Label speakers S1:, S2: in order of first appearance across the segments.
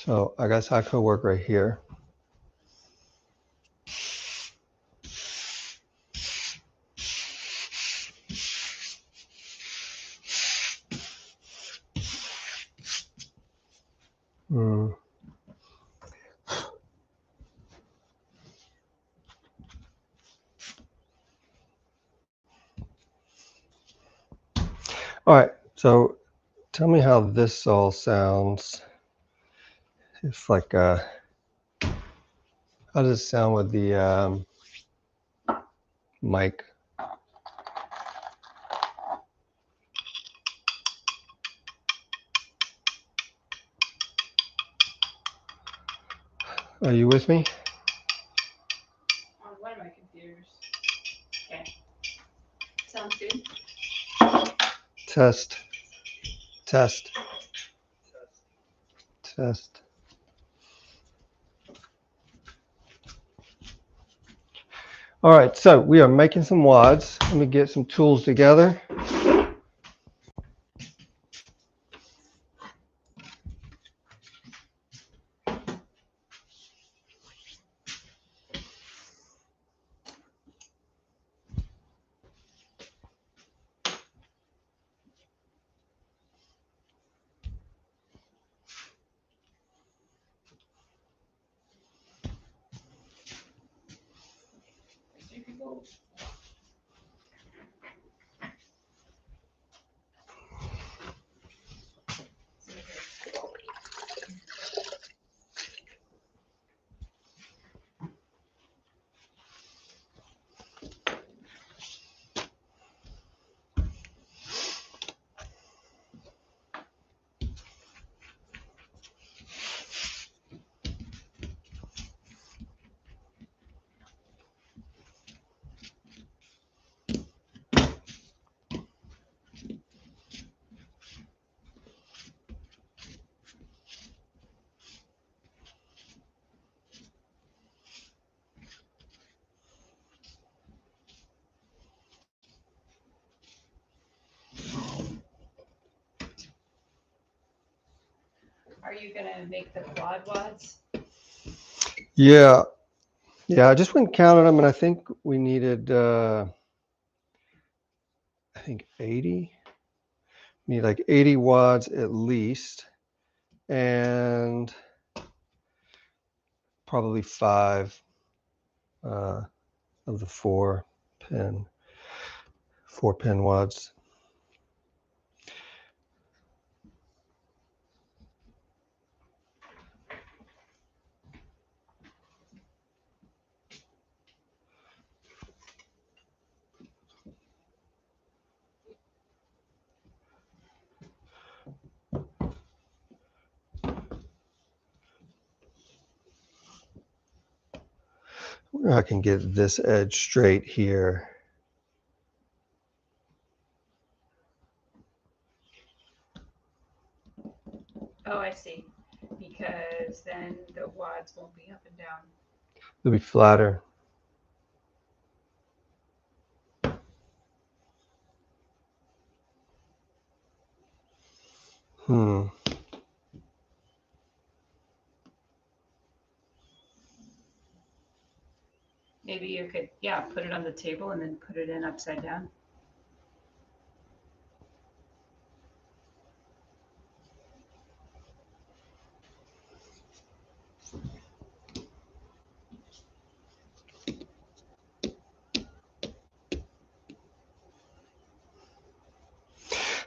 S1: So I guess I could work right here. Mm. All right, so tell me how this all sounds. It's like, how does it sound with the mic? Are you with me?
S2: On one of my computers. Okay. Sounds good.
S1: Test, test, test. All right, so we are making some wads. Let me get some tools together.
S2: Are you gonna make the quad wads?
S1: Yeah, I just went and counted them, and I think we needed, I think 80. Need like 80 wads at least, and probably 5 of the 4-pin wads. I can get this edge straight here.
S2: Oh, I see. Because then the wads won't be up and down.
S1: It'll be flatter.
S2: Maybe you could, yeah, put it on the table and then put it in upside down.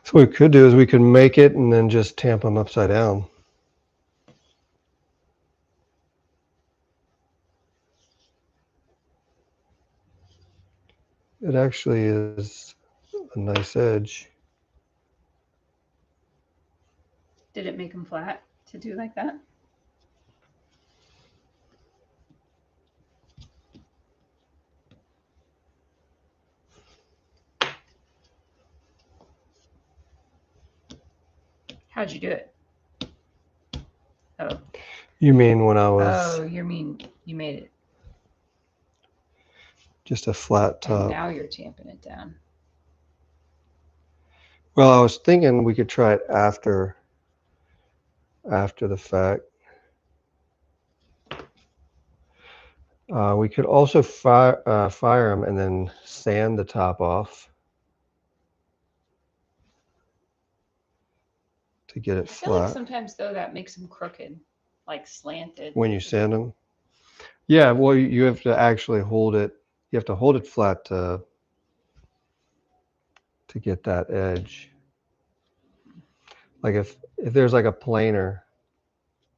S1: So what we could do is we could make it and then just tamp them upside down. It actually is a nice edge.
S2: Did it make them flat to do like that? How'd you do it? Oh.
S1: You mean when I was
S2: Oh, you mean you made it.
S1: just a flat top?
S2: And now you're tamping it down.
S1: Well, I was thinking we could try it after the fact. We could also fire them and then sand the top off to get it
S2: I feel like
S1: flat.
S2: sometimes though that makes them crooked, like slanted.
S1: When you sand them, yeah. Well, you have to actually hold it. You have to hold it flat to get that edge. Like if there's like a planer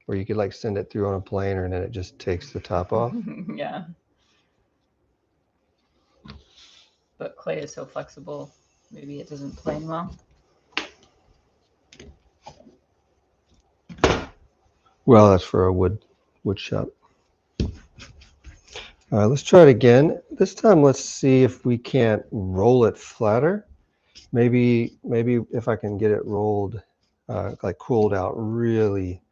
S1: where you could like send it through on a planer and then it just takes the top off.
S2: Yeah. But clay is so flexible, maybe it doesn't plane well.
S1: Well, that's for a wood shop. All right, let's try it again. This time, let's see if we can't roll it flatter. Maybe if I can get it rolled, like cooled out really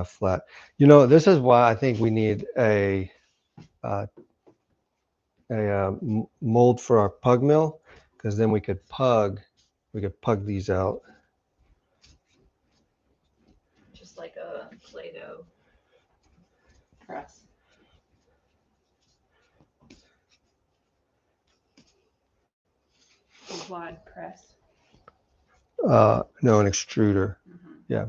S1: flat. You know, this is why I think we need a mold for our pug mill, because then we could pug these out.
S2: Just like a Play-Doh press. A wad press.
S1: No, an extruder.
S2: Mm-hmm.
S1: Yeah.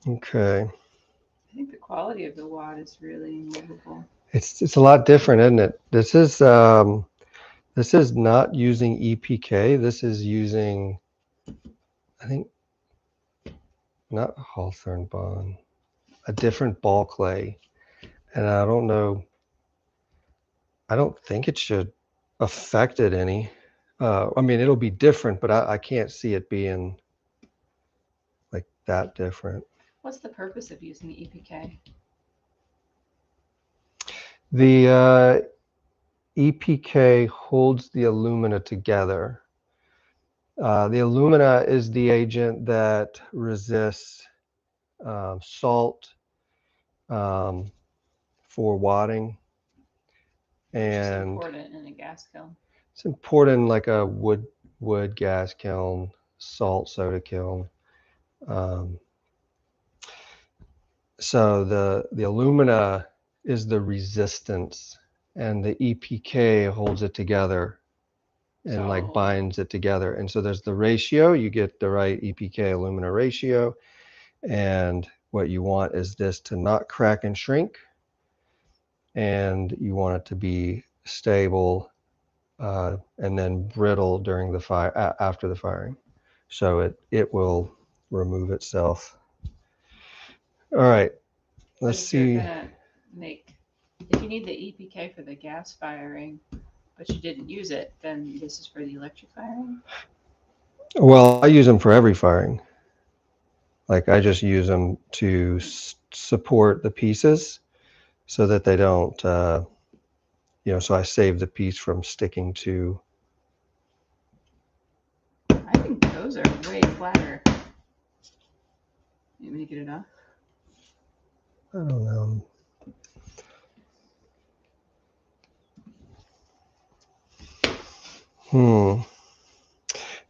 S1: Okay.
S2: I think the quality of the wad is really movable.
S1: It's a lot different, isn't it? This is not using EPK. This is using, I think, not Hawthorne Bond, a different ball clay. And I don't know, I don't think it should affect it any. I mean, it'll be different, but I can't see it being like that different.
S2: What's the purpose of using EPK?
S1: The EPK holds the alumina together. The alumina is the agent that resists salt for wadding,
S2: Which is
S1: and
S2: important in a gas kiln.
S1: it's important like a wood gas kiln, salt soda kiln. Um, so the alumina is the resistance, and the EPK holds it together and like binds it together. And so there's the ratio. You get the right EPK alumina ratio, and what you want is this to not crack and shrink, and you want it to be stable and then brittle during the fire after the firing, so it will remove itself. All right, let's
S2: But if you're
S1: see.
S2: gonna make, if you need the EPK for the gas firing, but you didn't use it, then this is for the electric firing?
S1: Well, I use them for every firing. Like I just use them to support the pieces so that they don't, so I save the piece from sticking to.
S2: I think those are way flatter. You want me to get it off?
S1: I don't know.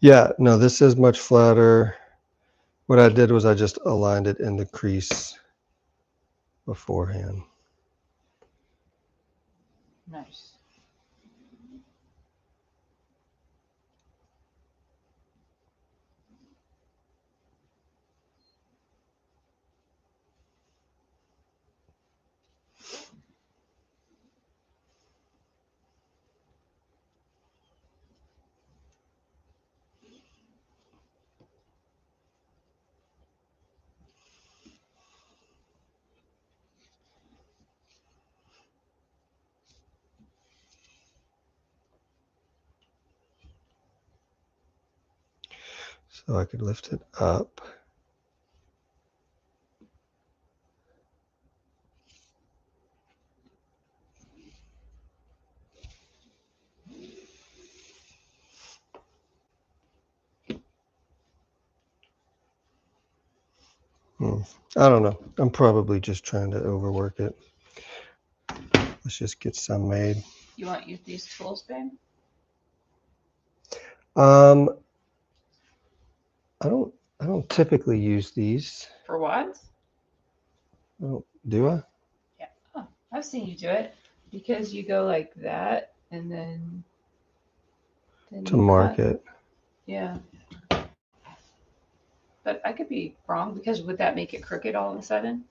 S1: Yeah, no, this is much flatter. What I did was I just aligned it in the crease beforehand.
S2: Nice.
S1: So I could lift it up. I don't know. I'm probably just trying to overwork it. Let's just get some made.
S2: You want to use these tools, babe?
S1: Um, I don't typically use these.
S2: For wads?
S1: Do I?
S2: Yeah. Oh, I've seen you do it because you go like that and then
S1: To
S2: you
S1: mark
S2: cut.
S1: it.
S2: Yeah. But I could be wrong because would that make it crooked all of a sudden?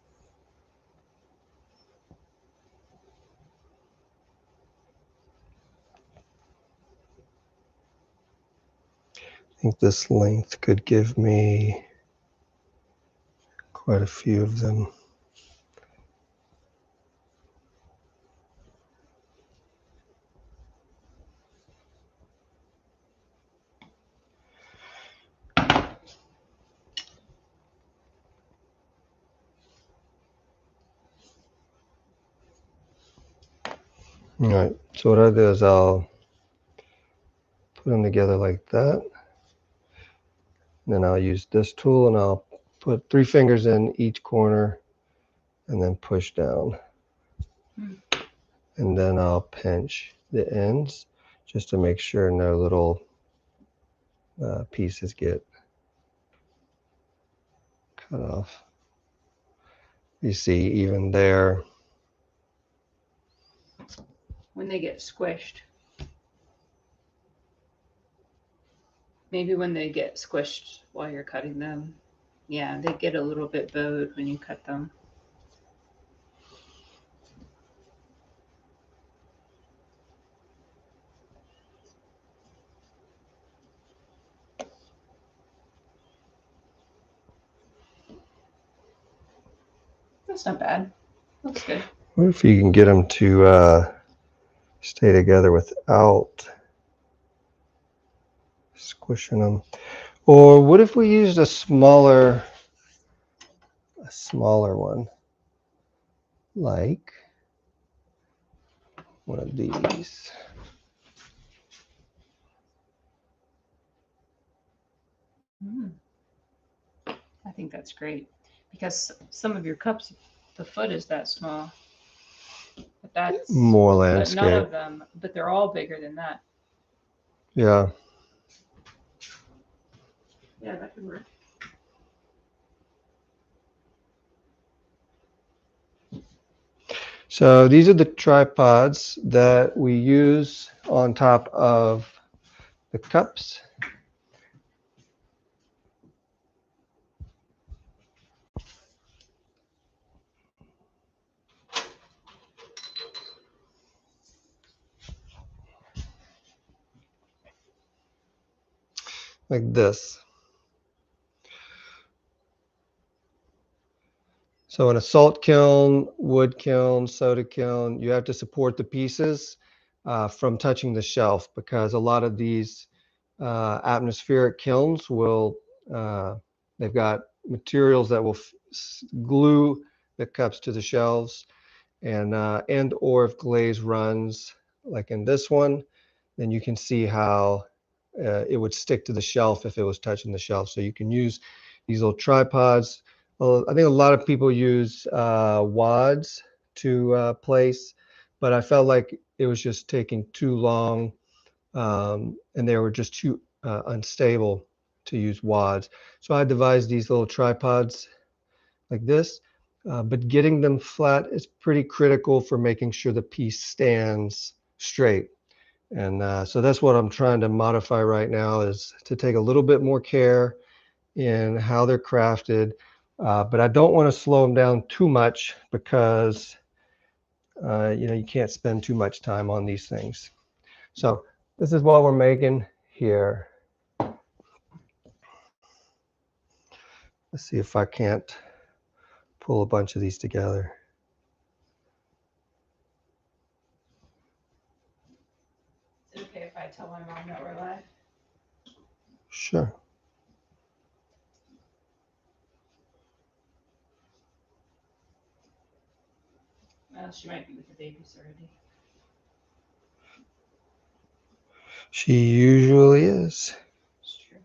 S1: I think this length could give me quite a few of them. All right, so what I do is I'll put them together like that. Then I'll use this tool and I'll put 3 fingers in each corner and then push down. And then I'll pinch the ends just to make sure no little pieces get cut off. You see, even there.
S2: When they get squished. Maybe when they get squished while you're cutting them. Yeah, they get a little bit bowed when you cut them. That's not bad. Looks good.
S1: What if you can get them to stay together without squishing them? Or what if we used a smaller one, like one of these?
S2: I think that's great because some of your cups, the foot is that small. But that's
S1: More
S2: but none
S1: landscape.
S2: of them. But they're all bigger than that.
S1: Yeah.
S2: Yeah, that could work.
S1: So these are the tripods that we use on top of the cups. Like this. So in a salt kiln, wood kiln, soda kiln, you have to support the pieces from touching the shelf because a lot of these atmospheric kilns will, they've got materials that will glue the cups to the shelves, and or if glaze runs like in this one, then you can see how it would stick to the shelf if it was touching the shelf. So you can use these little tripods. I think a lot of people use wads to place, but I felt like it was just taking too long, and they were just too unstable to use wads. So I devised these little tripods like this, but getting them flat is pretty critical for making sure the piece stands straight. And so that's what I'm trying to modify right now, is to take a little bit more care in how they're crafted. But I don't want to slow them down too much because you can't spend too much time on these things. So this is what we're making here. Let's see if I can't pull a bunch of these together.
S2: Is it okay if I tell my mom that we're live?
S1: Sure.
S2: Well, she might be with the babies already.
S1: She usually is.
S2: It's true.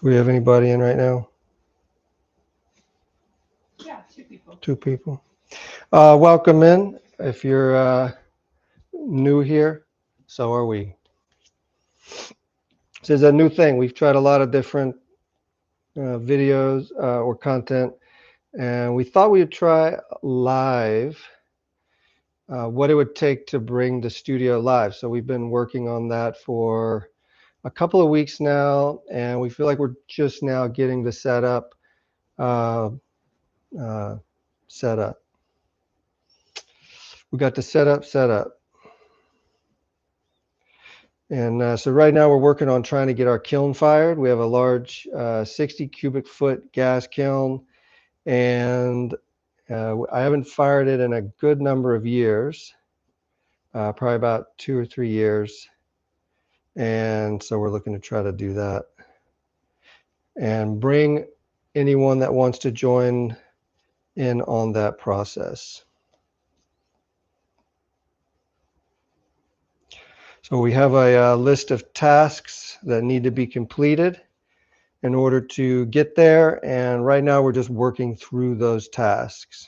S1: Do we have anybody in right now?
S2: Yeah, two people.
S1: Two people. Welcome in. If you're new here, so are we. This is a new thing. We've tried a lot of different videos or content, and we thought we would try live what it would take to bring the studio live. So we've been working on that for a couple of weeks now, and we feel like we're just now getting the setup uh, uh, set up. We got the setup set up. And so right now we're working on trying to get our kiln fired. We have a large 60 cubic foot gas kiln, and I haven't fired it in a good number of years, probably about 2 or 3 years. And so we're looking to try to do that and bring anyone that wants to join in on that process. So we have a list of tasks that need to be completed in order to get there. And right now we're just working through those tasks.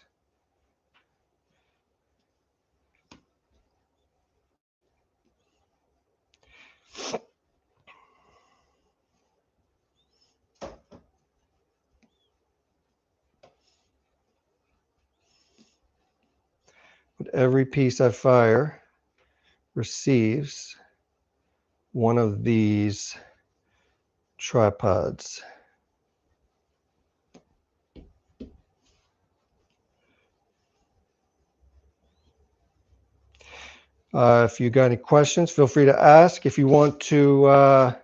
S1: But every piece I fire receives one of these tripods. If you got any questions, feel free to ask. If you want to,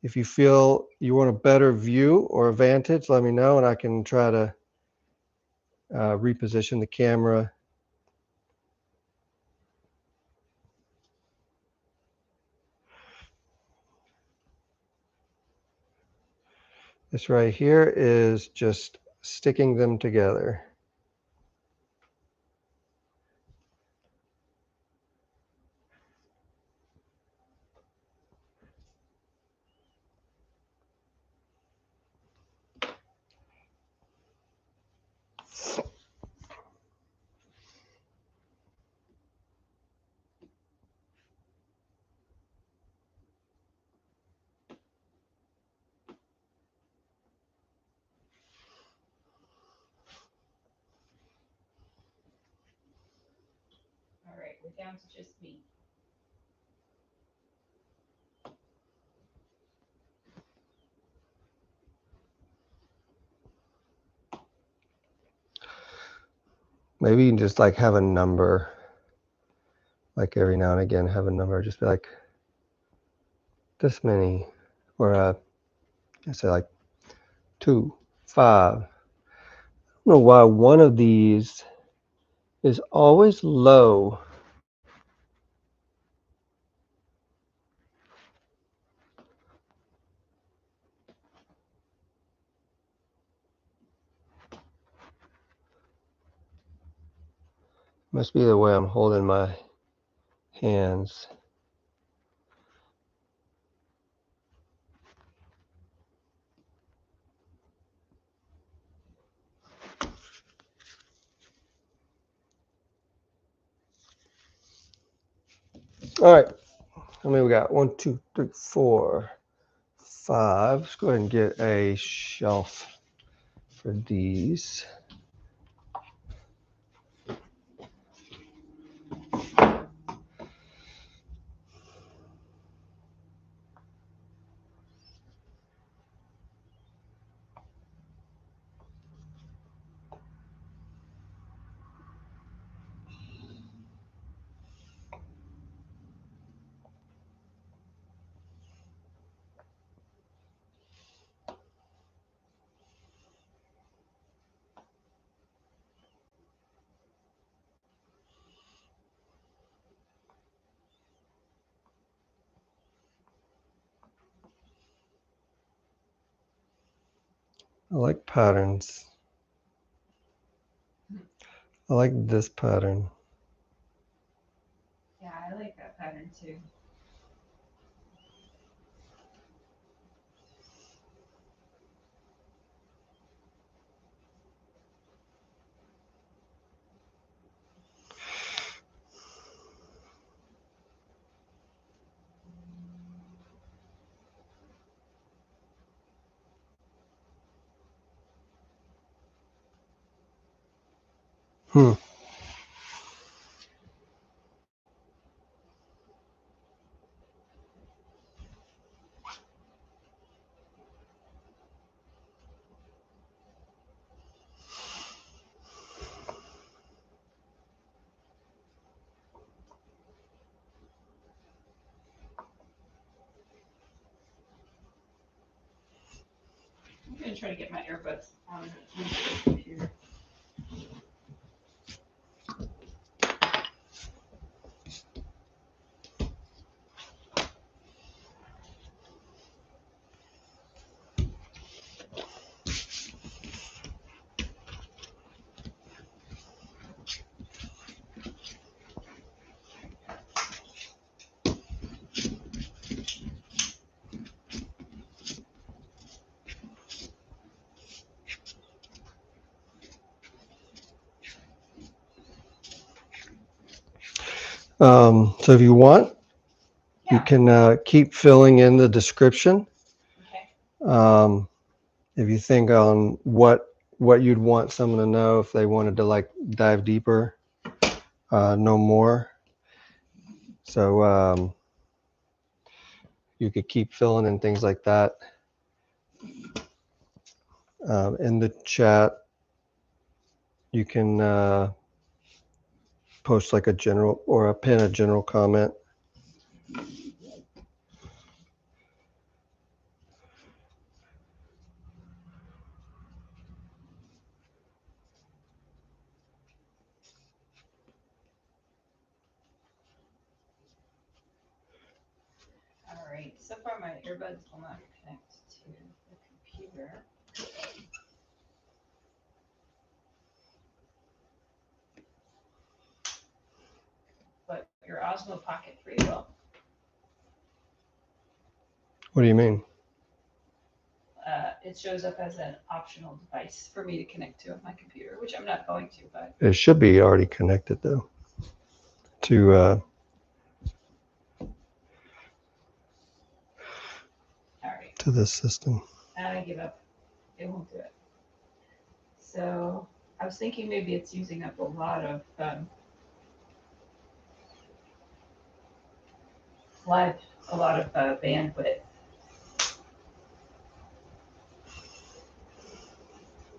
S1: if you feel you want a better view or a vantage, let me know and I can try to reposition the camera. This right here is just sticking them together.
S2: All right, we're down to just me.
S1: Maybe you can just like have a number, like every now and again have a number, just be like this many, or I say like 2, 5. I don't know why one of these is always low. Must be the way I'm holding my hands. All right, how many we got? 1, 2, 3, 4, 5. Let's go ahead and get a shelf for these. I like patterns. I like this pattern.
S2: Yeah, I like that pattern too.
S1: Hmm.
S2: I'm gonna try to get my earbuds on the computer.
S1: So if you want, you
S2: Yeah.
S1: can keep filling in the description.
S2: Okay.
S1: If you think on what you'd want someone to know if they wanted to like dive deeper, know more. So you could keep filling in things like that. In the chat, you can post like a general or pin a general comment.
S2: All right. So far, my earbuds will not connect to the computer. But your Osmo Pocket 3 will.
S1: What do you mean?
S2: It shows up as an optional device for me to connect to on my computer, which I'm not going to, but
S1: It should be already connected though to
S2: all right.
S1: to this system.
S2: I give up. It won't do it. So I was thinking maybe it's using up a lot of bandwidth.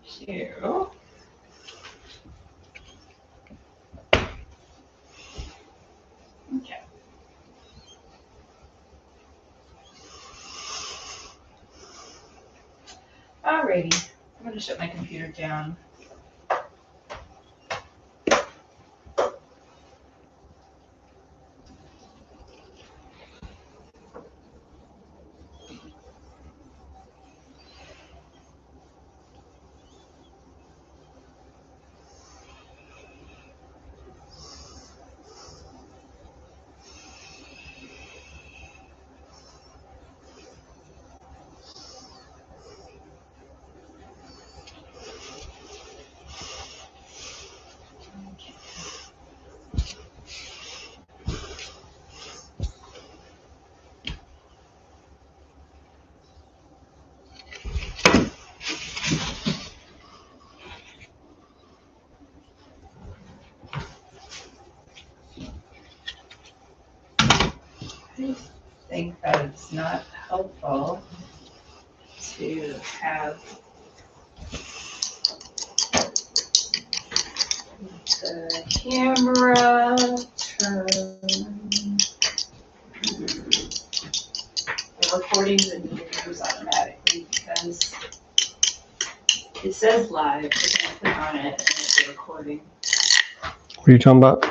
S2: So okay. Alrighty. I'm gonna shut my computer down. I think that it's not helpful to have the camera turn. The recordings and videos automatically because it says live, but then I click on it and it's a recording.
S1: What are you talking about?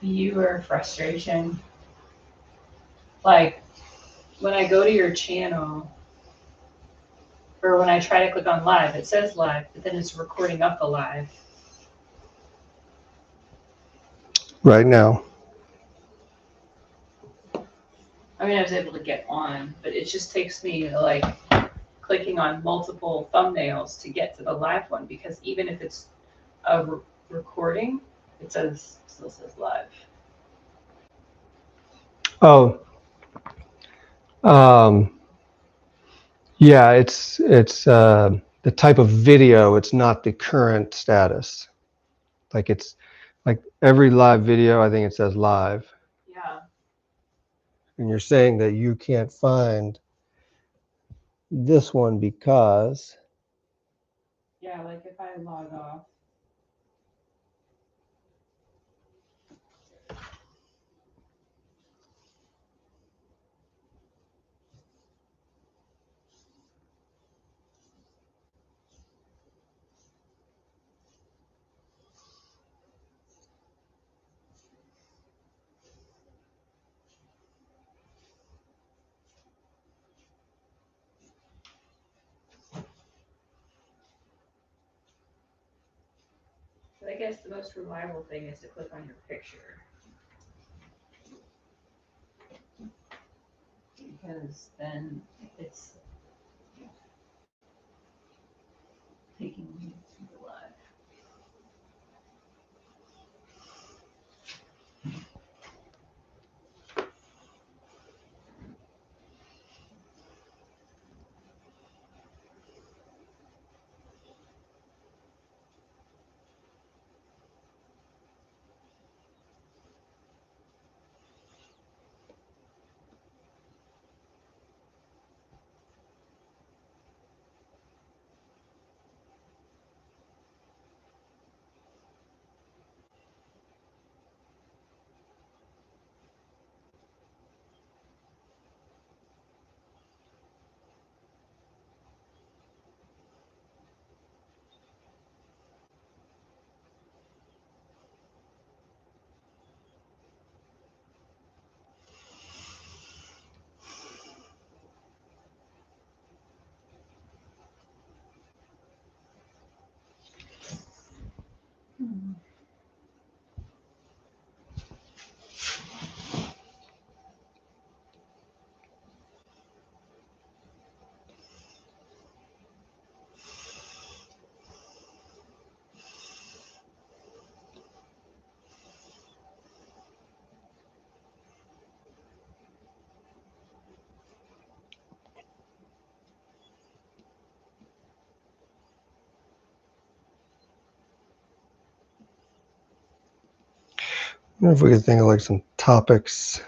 S2: Viewer frustration. Like when I go to your channel, or when I try to click on live, it says live, but then it's recording up the live.
S1: Right now.
S2: I mean, I was able to get on, but it just takes me like clicking on multiple thumbnails to get to the live one because even if it's a recording, it still says live.
S1: Oh, Um, yeah, it's the type of video. It's not the current status. Like it's like every live video, I think it says live.
S2: Yeah.
S1: And you're saying that you can't find this one because
S2: Yeah, like if I log off. But I guess the most reliable thing is to click on your picture. Because then it's taking me to the live.
S1: I wonder if we could think of like some topics.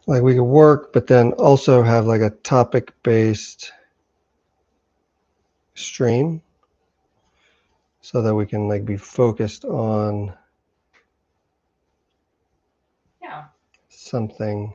S1: Like we could work, but then also have like a topic-based stream so that we can like be focused on
S2: Yeah.
S1: something.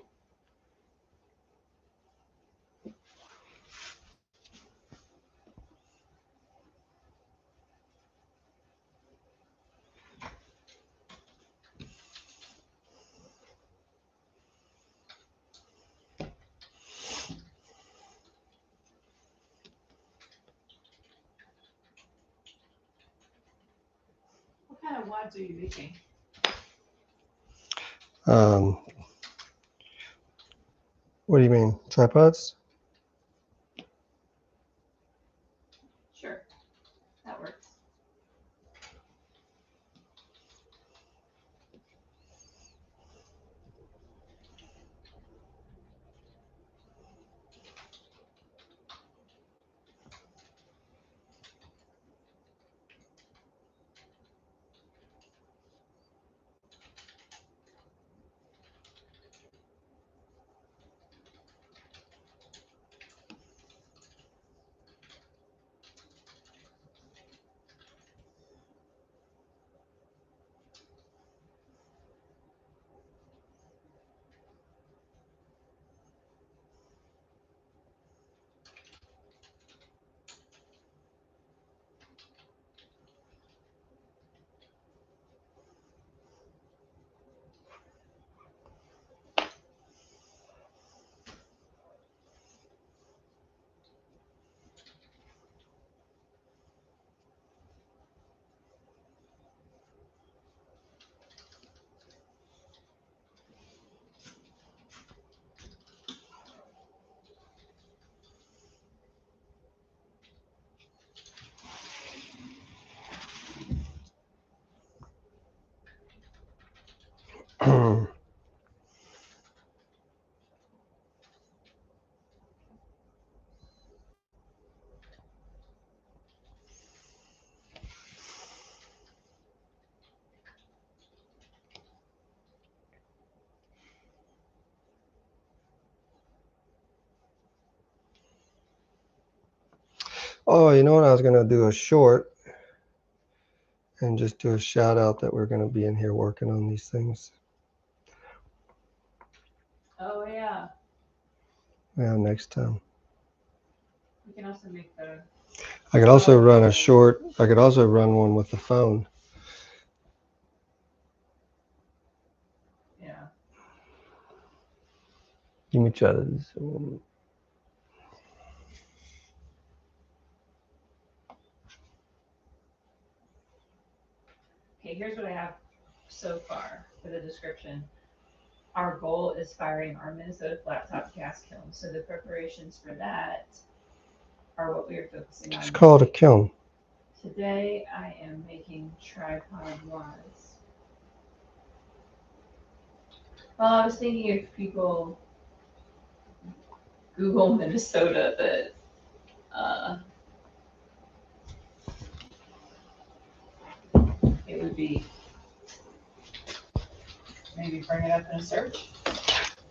S2: What kind of wads are you making?
S1: Um, what do you mean? Tripods?
S2: Sure. That works.
S1: Oh, you know what? I was going to do a short and just do a shout out that we're going to be in here working on these things.
S2: Oh yeah.
S1: Yeah, next time.
S2: We can also make the.
S1: I could also run a short. I could also run one with the phone.
S2: Yeah.
S1: Give me chance.
S2: Okay, here's what I have so far for the description. Our goal is firing our Minnesota flat top gas kiln. So the preparations for that are what we are focusing on.
S1: Just call it a kiln.
S2: Today I am making tripod wads. Well, I was thinking if people Google Minnesota, that it would be maybe bring it up in a search.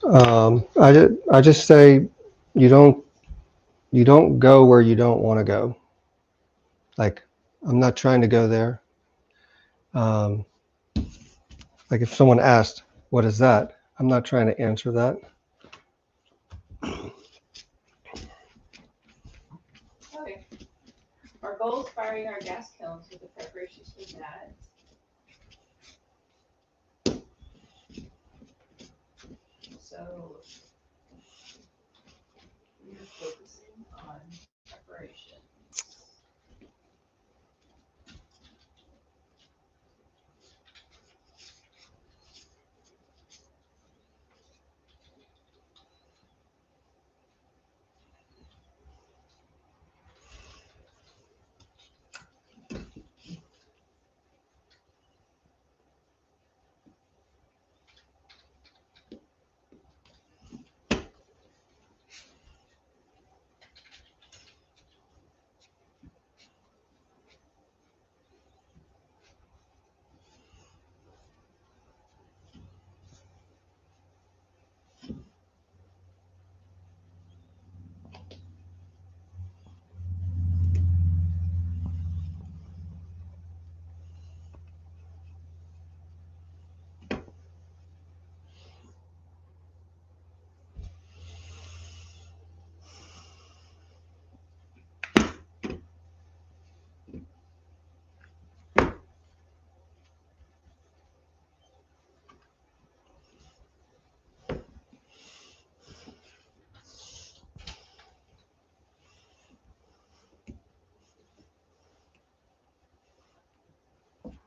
S1: I just say you don't go where you don't want to go. Like I'm not trying to go there. Um, like if someone asked, "What is that?" I'm not trying to answer that.
S2: Okay. Our goal is firing our gas kilns with the preparations for that. So we are focusing on preparation.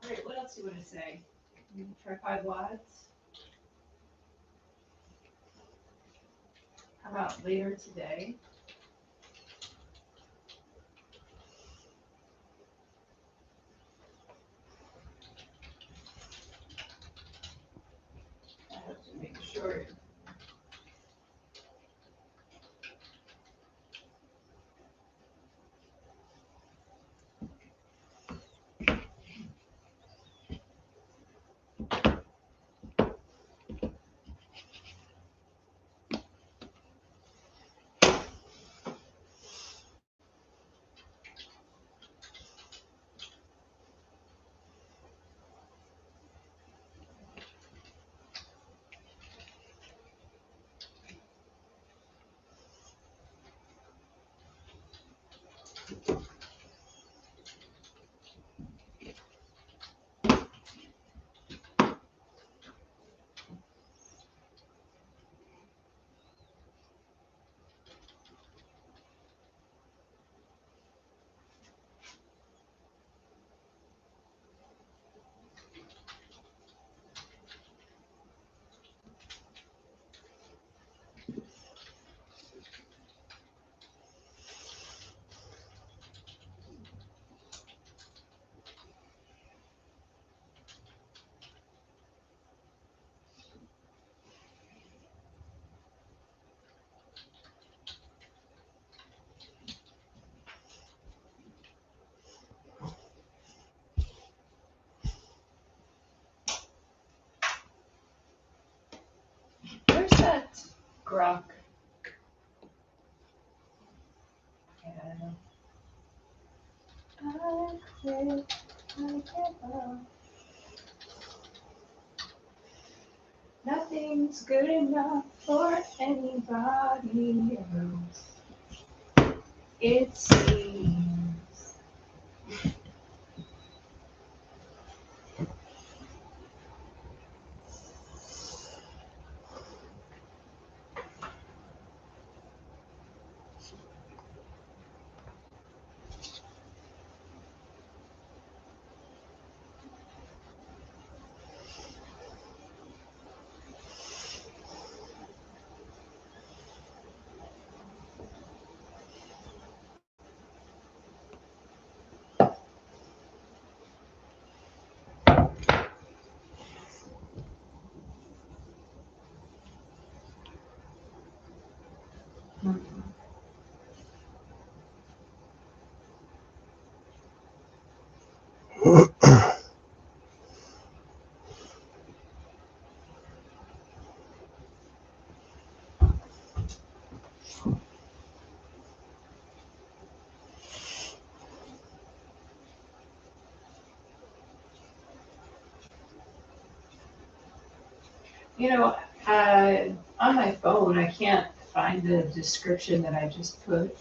S2: All right, what else do you want to say? Tripod wads? How about later today? I have to make sure. Where's that grok? Yeah, I don't know. Nothing's good enough for anybody else. It seems. You know, on my phone, I can't find the description that I just put.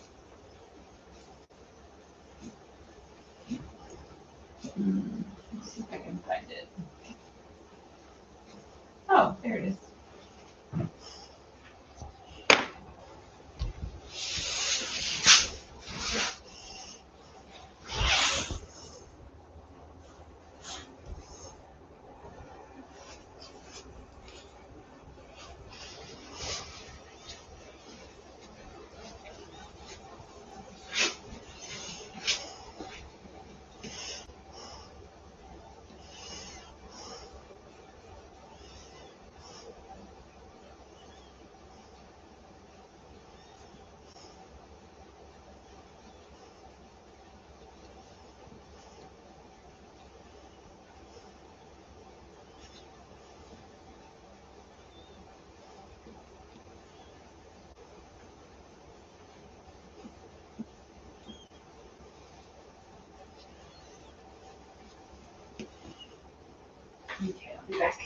S2: Let's see if I can find it. Oh, there it is. Okay, I'll be back.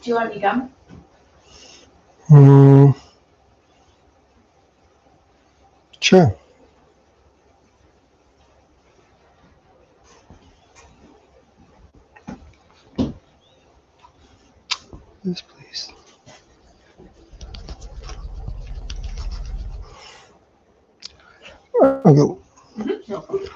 S2: Do you want any gum?
S1: Sure. Yes, please. Okay.
S2: No problem.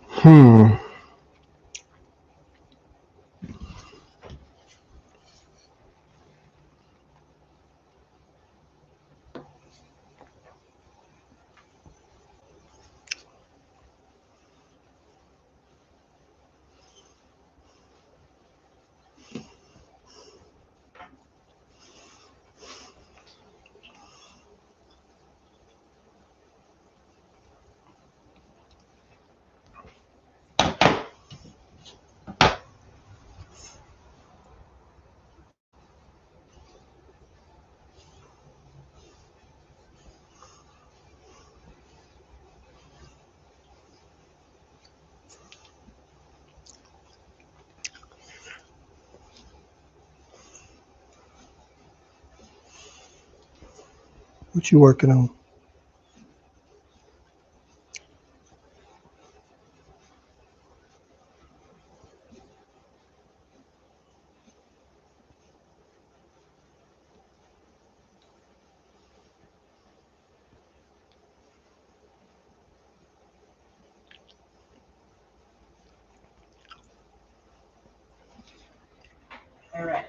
S1: Hmm. What you working on?
S2: All right.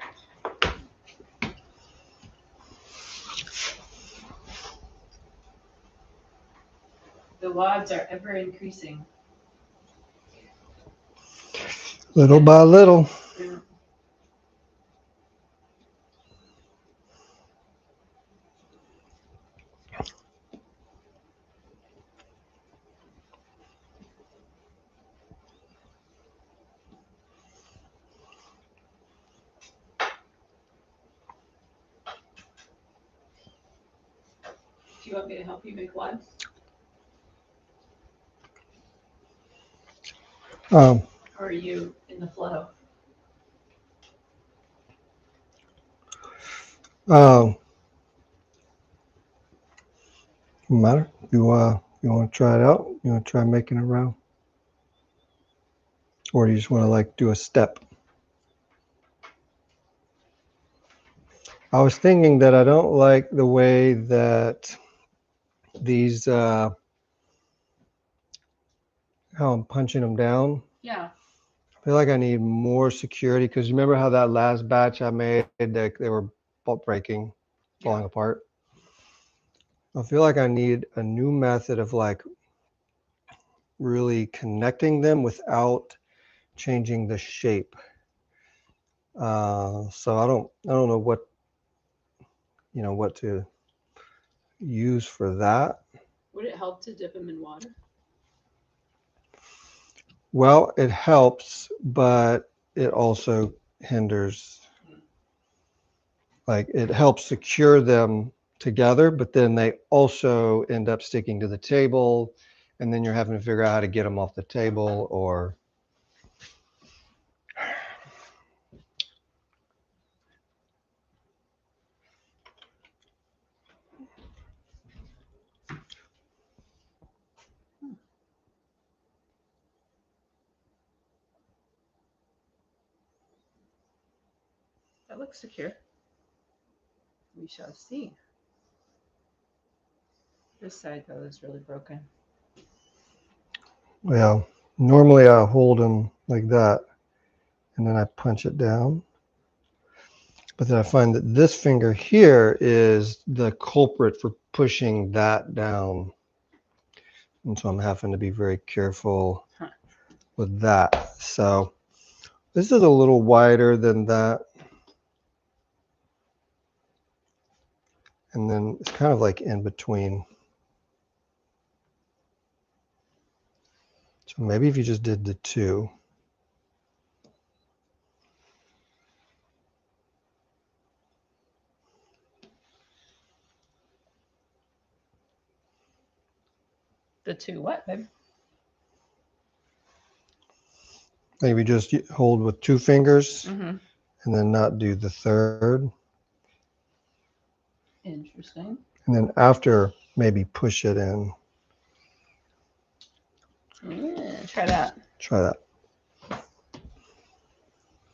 S2: The wads are ever increasing.
S1: Little by little.
S2: Yeah. Do you want me to help you make wads?
S1: Um,
S2: Or are you in the flow?
S1: um, matter. You want to try it out? You want to try making it round, or do you just want to like do a step? I was thinking that I don't like the way that these how I'm punching them down.
S2: Yeah.
S1: I feel like I need more security because remember how that last batch I made, they were breaking, falling apart. I feel like I need a new method of like really connecting them without changing the shape. So I don't know what to use for that.
S2: Would it help to dip them in water?
S1: Well, it helps, but it also hinders. Like it helps secure them together, but then they also end up sticking to the table and then you're having to figure out how to get them off the table or.
S2: That looks secure. We shall see. This side, though, is really broken.
S1: Well, normally I hold them like that, and then I punch it down. But then I find that this finger here is the culprit for pushing that down. And so I'm having to be very careful with that. So this is a little wider than that. And then it's kind of like in between. So maybe if you just did the two.
S2: The two what, babe?
S1: Maybe just hold with two fingers
S2: Mm-hmm.
S1: and then not do the third.
S2: Interesting.
S1: And then after, maybe push it in.
S2: Yeah, try that.
S1: Try that.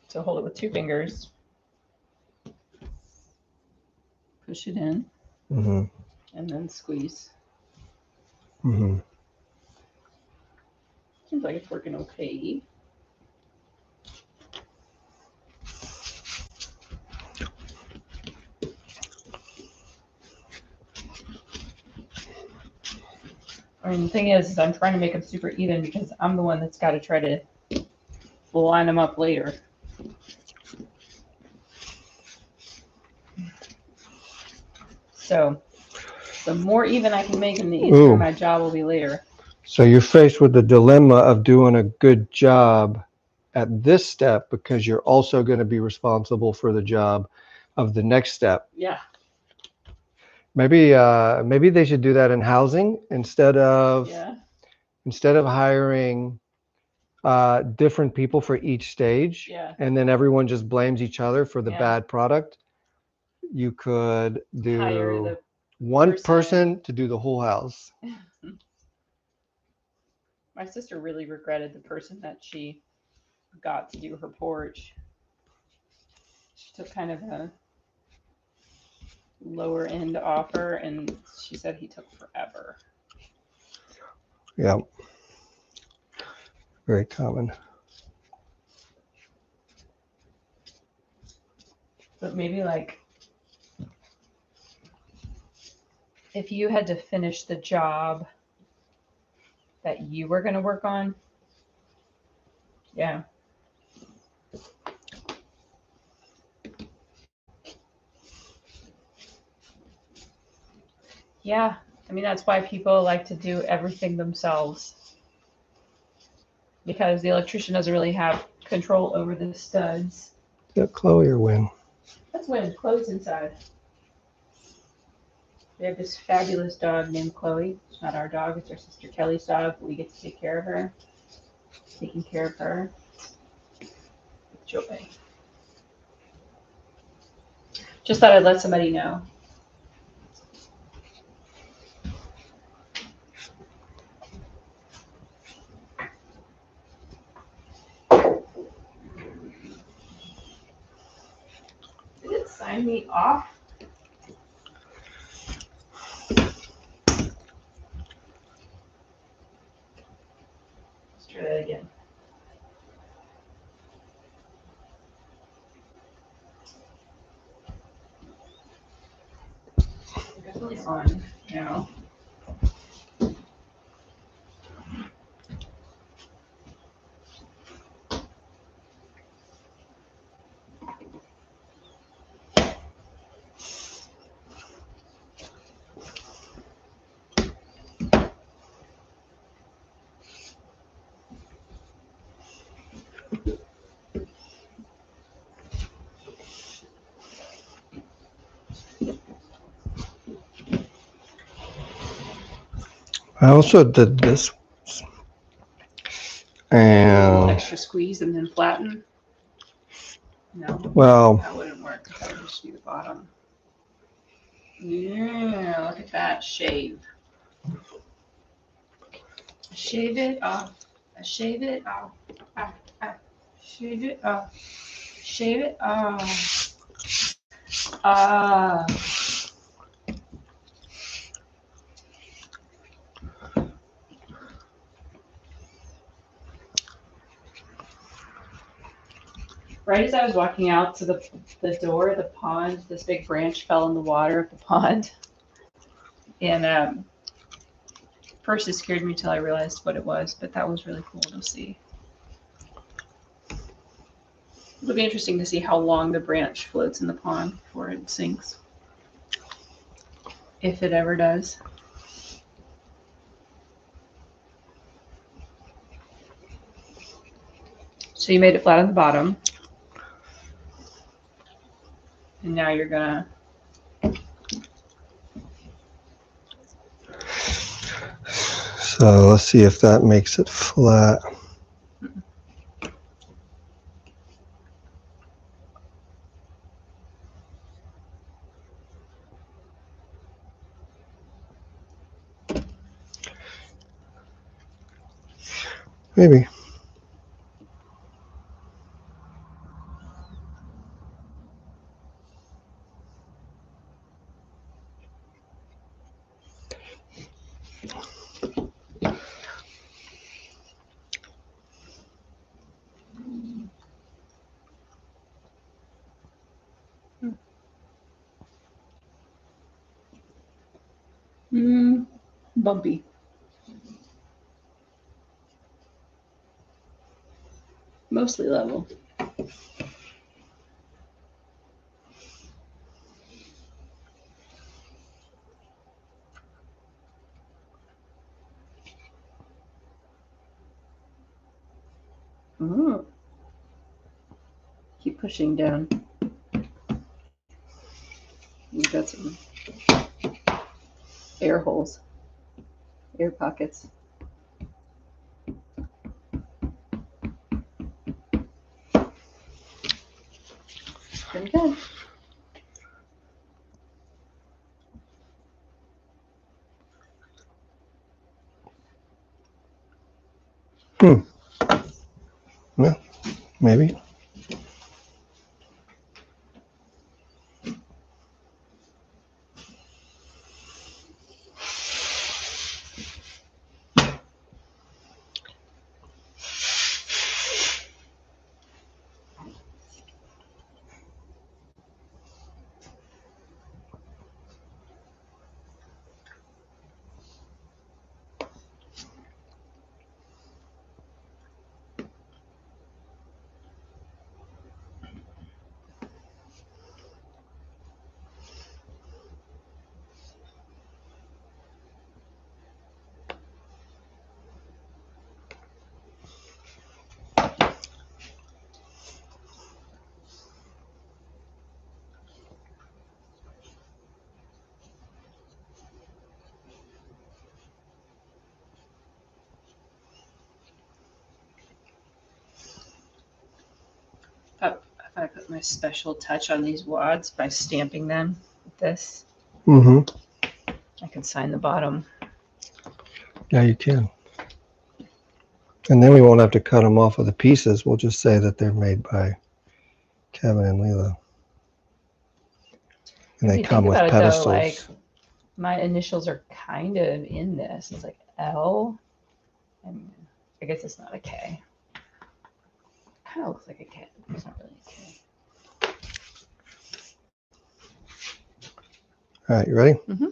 S2: So hold it with two fingers. Push it in.
S1: Mm-hmm.
S2: And then squeeze.
S1: Mm-hmm.
S2: Seems like it's working okay. I mean, the thing is I'm trying to make them super even because I'm the one that's got to try to line them up later. So the more even I can make them, the easier my job will be later.
S1: So you're faced with the dilemma of doing a good job at this step because you're also going to be responsible for the job of the next step.
S2: Yeah.
S1: Maybe they should do that in housing instead of hiring different people for each stage.
S2: Yeah.
S1: And then everyone just blames each other for the
S2: Yeah.
S1: bad product. You could
S2: Hire
S1: do
S2: the
S1: one person to do the whole house.
S2: My sister really regretted the person that she got to do her porch. She took kind of a lower end offer and she said he took forever.
S1: Yeah. Very common.
S2: But maybe like if you had to finish the job that you were going to work on. Yeah. Yeah. I mean, that's why people like to do everything themselves. Because the electrician doesn't really have control over the studs.
S1: Is that Chloe or Win?
S2: That's Win. Chloe's inside. We have this fabulous dog named Chloe. It's not our dog. It's our sister Kelly's dog. We get to take care of her. Taking care of her with joy. Just thought I'd let somebody know. Did it sign me off? Let's try that again. Definitely on now.
S1: I also did this,
S2: A little
S1: and
S2: extra squeeze and then flatten. No,
S1: well,
S2: that wouldn't work. That would just be the bottom. Yeah, look at that shave. Shave it off. Shave it off. Ah, ah. Shave it off. Shave it off. Ah. Right as I was walking out to the door of the pond, this big branch fell in the water of the pond. And first it scared me till I realized what it was, but that was really cool to see. It'll be interesting to see how long the branch floats in the pond before it sinks. If it ever does. So you made it flat on the bottom. And now you're gonna.
S1: so let's see if that makes it flat. Maybe.
S2: Bumpy. Mostly level. Oh. Keep pushing down. You've got some air holes, air pockets. Pretty good.
S1: Well, maybe.
S2: If I put my special touch on these wads by stamping them with this,
S1: Mm-hmm.
S2: I can sign the bottom.
S1: Yeah, you can. And then we won't have to cut them off of the pieces. We'll just say that they're made by Kevin and Leela. And they come with pedestals.
S2: Though, like my initials are kind of in this. It's like L, and I guess it's not a K. Kind of looks like a K. It's not really a K.
S1: All right, you ready?
S2: Mm-hmm.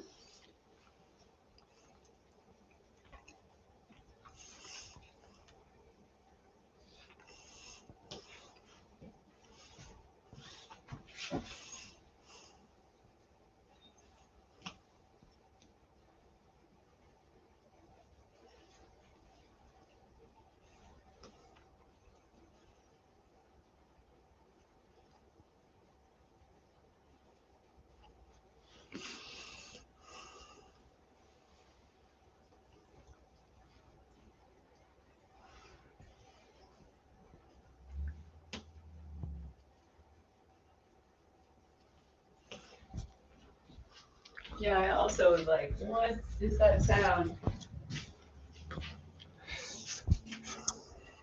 S2: Yeah, I also was like, what is that sound?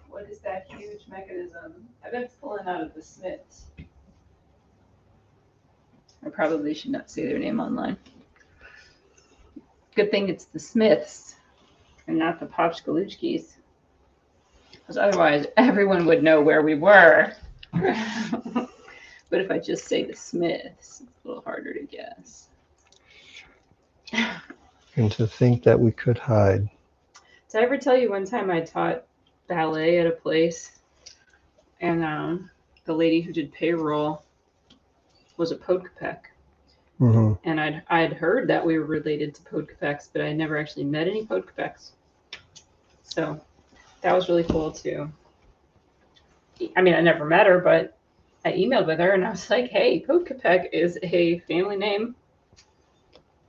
S2: What is that huge mechanism? I bet it's pulling out of the Smiths. I probably should not say their name online. Good thing it's the Smiths and not the Popskaloochkis. Because otherwise, everyone would know where we were. But if I just say the Smiths, it's a little harder to guess.
S1: And to think that we could hide.
S2: Did I ever tell you one time I taught ballet at a place, and the lady who did payroll was a Podkapek,
S1: Mm-hmm.
S2: and I'd heard that we were related to Podkapeks, but I never actually met any Podkapeks. So that was really cool too. I mean, I never met her, but I emailed with her and I was like, "Hey, Podkapek is a family name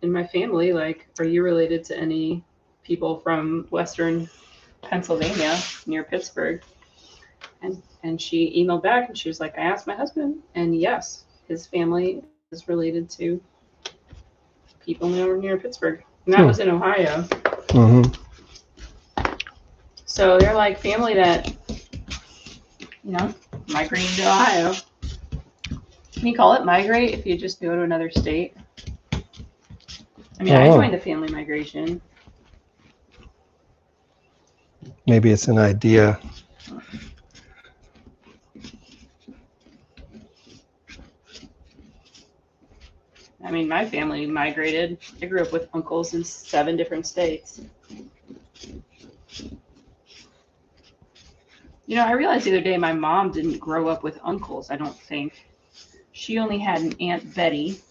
S2: in my family. Like, are you related to any people from Western Pennsylvania near Pittsburgh?" And she emailed back and she was like, "I asked my husband, and yes, his family is related to people near Pittsburgh." And that was in Ohio.
S1: Mm-hmm.
S2: So they're like family that, migrated to Ohio. Can you call it migrate if you just go to another state? I mean, I joined the family migration.
S1: Maybe it's an idea.
S2: I mean, my family migrated. I grew up with uncles in 7 different states. I realized the other day my mom didn't grow up with uncles, I don't think. She only had an Aunt Betty.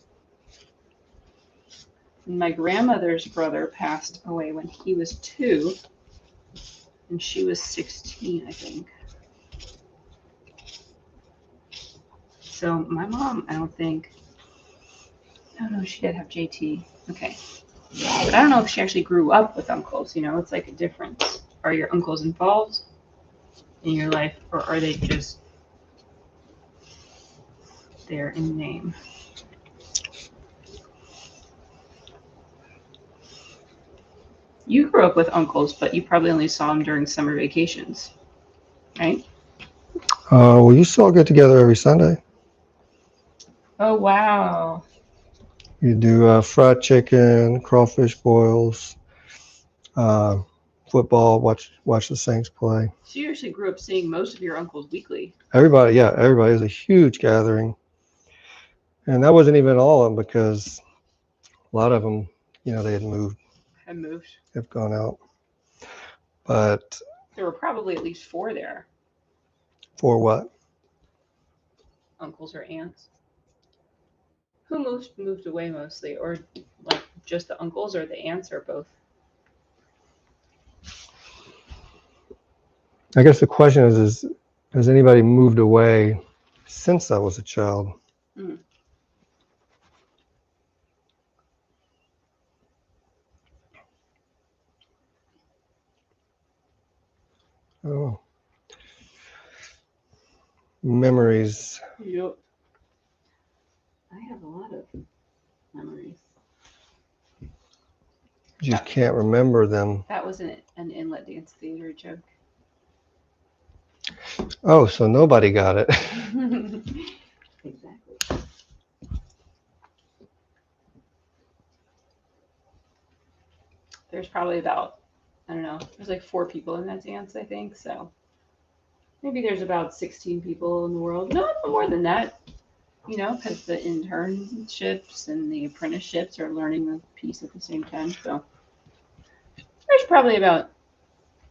S2: And my grandmother's brother passed away when he was 2, and she was 16, I think. So my mom, I don't think. Oh no, she did have JT. Okay. But I don't know if she actually grew up with uncles. It's like a difference. Are your uncles involved in your life, or are they just there in name? You grew up with uncles, but you probably only saw them during summer vacations, right?
S1: We used to all get together every Sunday.
S2: Oh, wow.
S1: You do fried chicken, crawfish boils, uh, football. Watch the Saints play.
S2: So you actually grew up seeing most of your uncles weekly.
S1: Everybody, yeah, everybody. It was a huge gathering, and that wasn't even all of them because a lot of them, they had moved,
S2: Had moved.
S1: have gone out. But
S2: There were probably at least 4 there,
S1: for what?
S2: uncles or aunts. Who moved away mostly, or like just the uncles or the aunts, or both?
S1: I guess the question is has anybody moved away since I was a child?
S2: Mm.
S1: Oh, memories.
S2: Yep. I have a lot of memories.
S1: You just can't remember them.
S2: That was an inlet dance theater joke.
S1: Oh, so nobody got it.
S2: Exactly. There's probably about, I don't know, there's like 4 people in that dance, I think. So maybe there's about 16 people in the world. No, more than that, because the internships and the apprenticeships are learning the piece at the same time. So there's probably about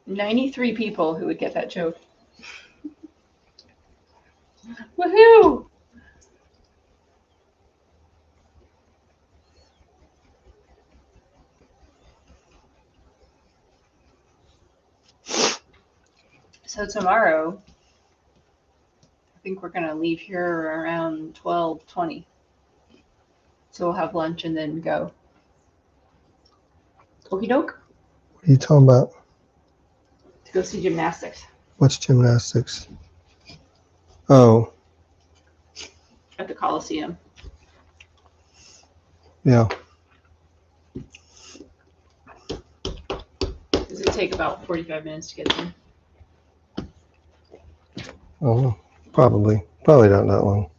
S2: 93 people who would get that joke. Woohoo! So tomorrow, I think we're gonna leave here around 12:20. So we'll have lunch and then go. Okie doke.
S1: What are you talking about?
S2: To go see gymnastics
S1: What's gymnastics? Oh,
S2: at the Coliseum.
S1: yeah.
S2: It'll take about 45 minutes to get done.
S1: Oh, probably not that long.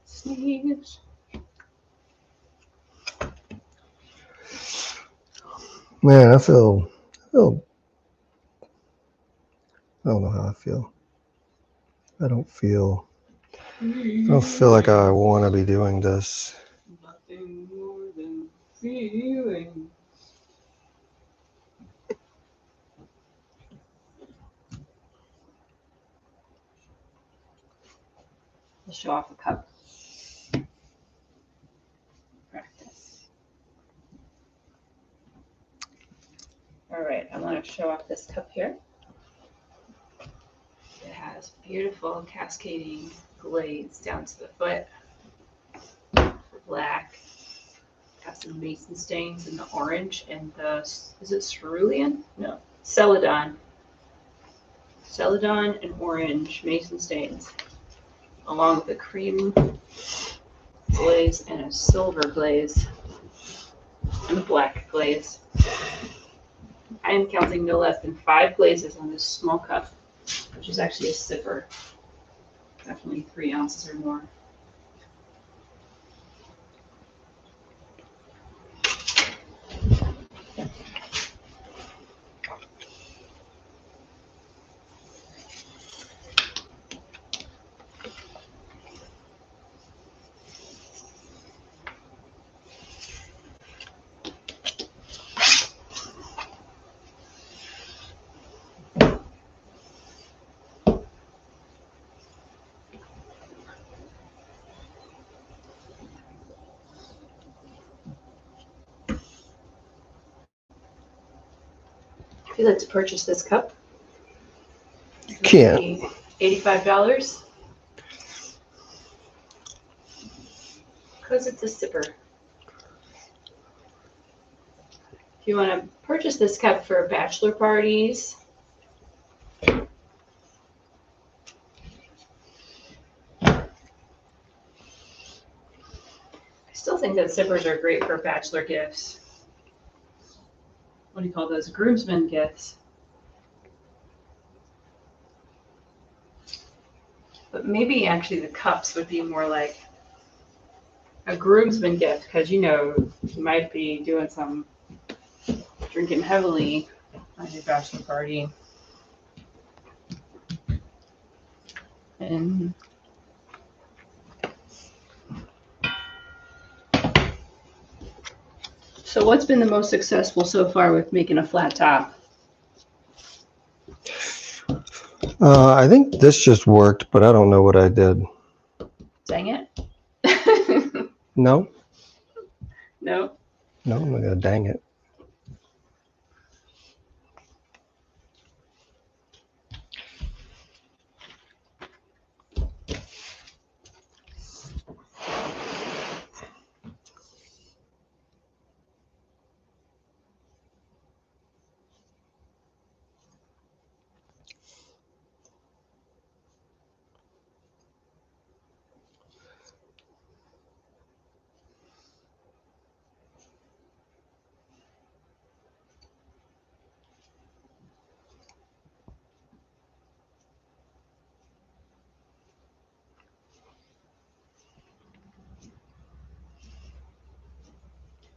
S2: Sneeze.
S1: Man, I don't know how I feel. I don't feel like I want to be doing this.
S2: Nothing more than feeling. I'll show off a cup. Practice. All right, I want to show off this cup here. It has beautiful cascading glaze down to the foot. Black. Got some mason stains in the orange and the, is it cerulean? No, celadon. Celadon and orange mason stains, along with a cream glaze and a silver glaze and a black glaze. I am counting no less than 5 glazes on this small cup, which is actually a sipper. Definitely 3 ounces or more. If you'd like to purchase this cup,
S1: You can't.
S2: $85. Because it's a sipper. If you want to purchase this cup for bachelor parties, I still think that sippers are great for bachelor gifts. What do you call those? Groomsmen gifts. But maybe actually the cups would be more like a groomsman gift, because you might be doing some drinking heavily on your bachelor party. And so what's been the most successful so far with making a flat top?
S1: I think this just worked, but I don't know what I did.
S2: Dang it.
S1: No?
S2: No?
S1: No, I'm not gonna dang it.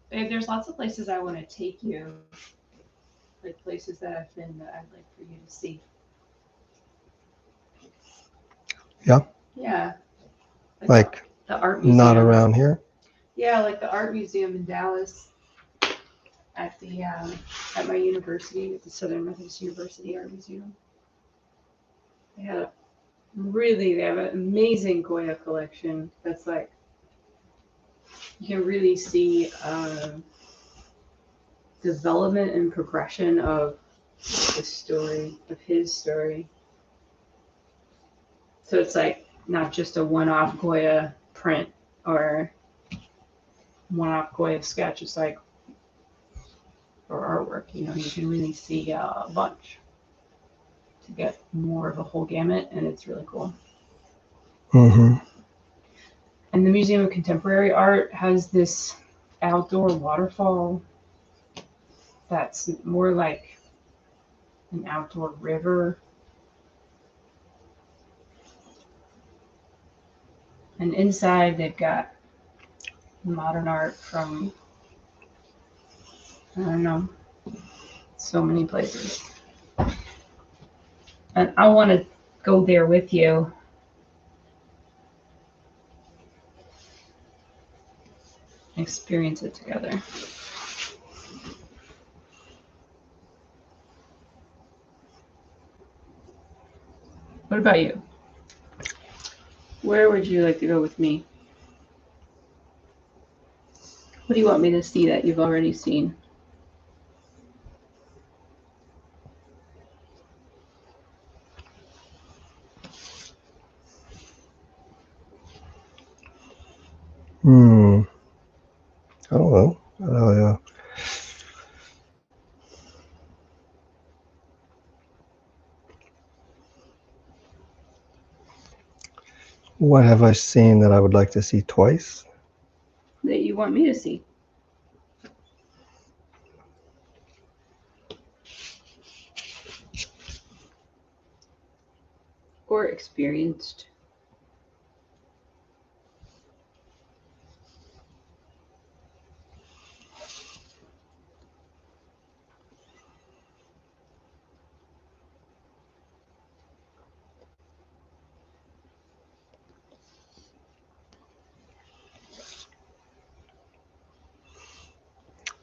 S2: Babe, there's lots of places I want to take you. Like places that I've been that I'd like for you to see.
S1: Yeah?
S2: Yeah.
S1: Like
S2: the art museum.
S1: Not around here?
S2: Yeah, like the art museum in Dallas at the at my university, at the Southern Methodist University Art Museum. They have an amazing Goya collection that's like, you can really see development and progression of the story, of his story. So it's like not just a one-off Goya print or one-off Goya sketch. It's like, or artwork, you can really see a bunch to get more of a whole gamut, and it's really cool.
S1: Mm-hmm.
S2: And the Museum of Contemporary Art has this outdoor waterfall that's more like an outdoor river. And inside they've got modern art from, I don't know, so many places. And I want to go there with you. Experience it together. What about you? Where would you like to go with me? What do you want me to see that you've already seen?
S1: I don't know. Yeah. What have I seen that I would like to see twice?
S2: That you want me to see? Or experienced?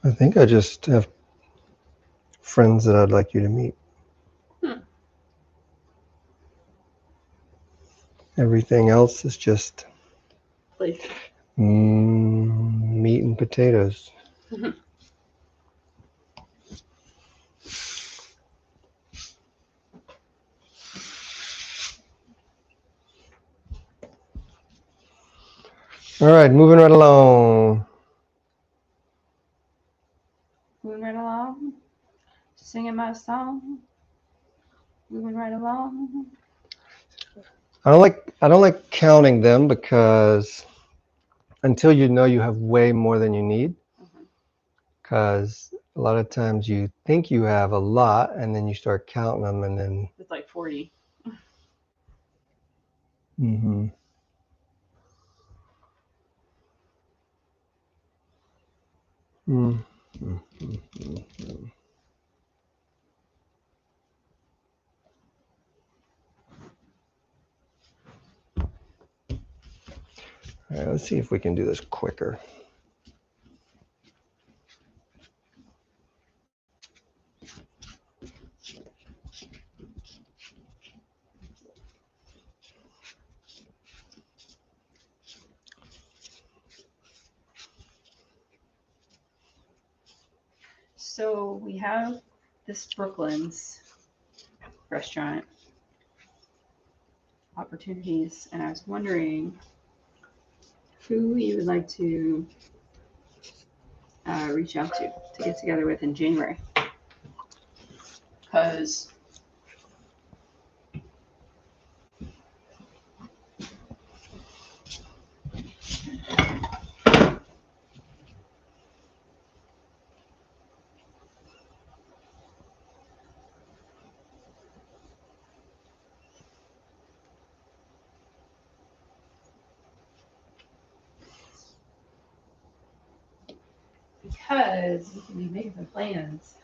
S1: I think I just have friends that I'd like you to meet. Everything else is just meat and potatoes. All right, moving right along.
S2: Moving right along, singing my song. Moving right along.
S1: I don't like counting them because until you know you have way more than you need, because a lot of times you think you have a lot and then you start counting them and then
S2: It's like 40.
S1: Mm-hmm. All right, let's see if we can do this quicker.
S2: So we have this Brooklyn's restaurant opportunities, and I was wondering who you would like to reach out to get together with in January. Because we can be making some plans.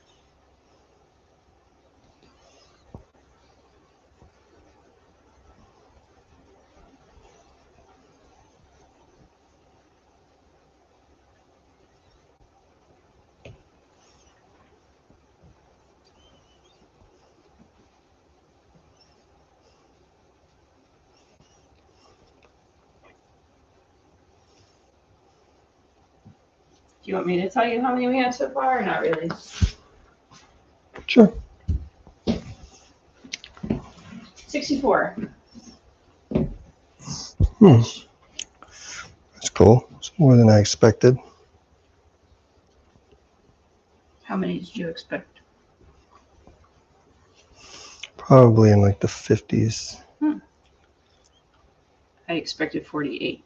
S2: Do you want me to tell you how many we have so far, or not really?
S1: Sure.
S2: 64.
S1: That's cool. It's more than I expected.
S2: How many did you expect?
S1: Probably in like the 50s.
S2: I expected 48.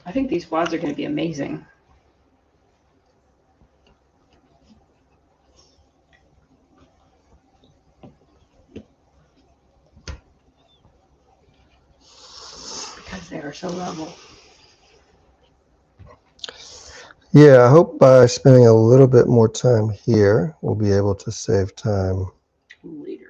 S2: I think these wads are going to be amazing. Because they are so level.
S1: Yeah, I hope by spending a little bit more time here, we'll be able to save time
S2: later.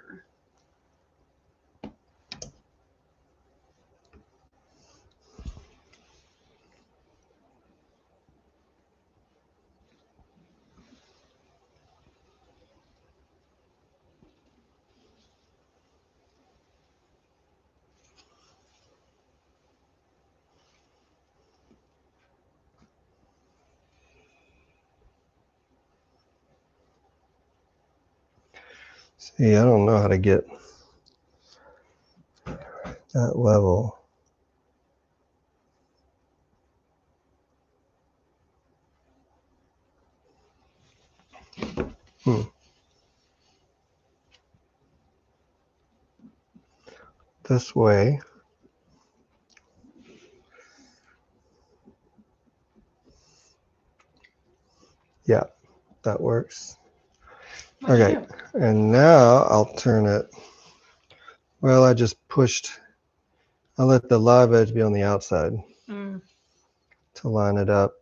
S1: See, I don't know how to get that level. This way. Yeah, that works. Okay, and now I'll turn it. Well, I just pushed. I'll let the live edge be on the outside to line it up.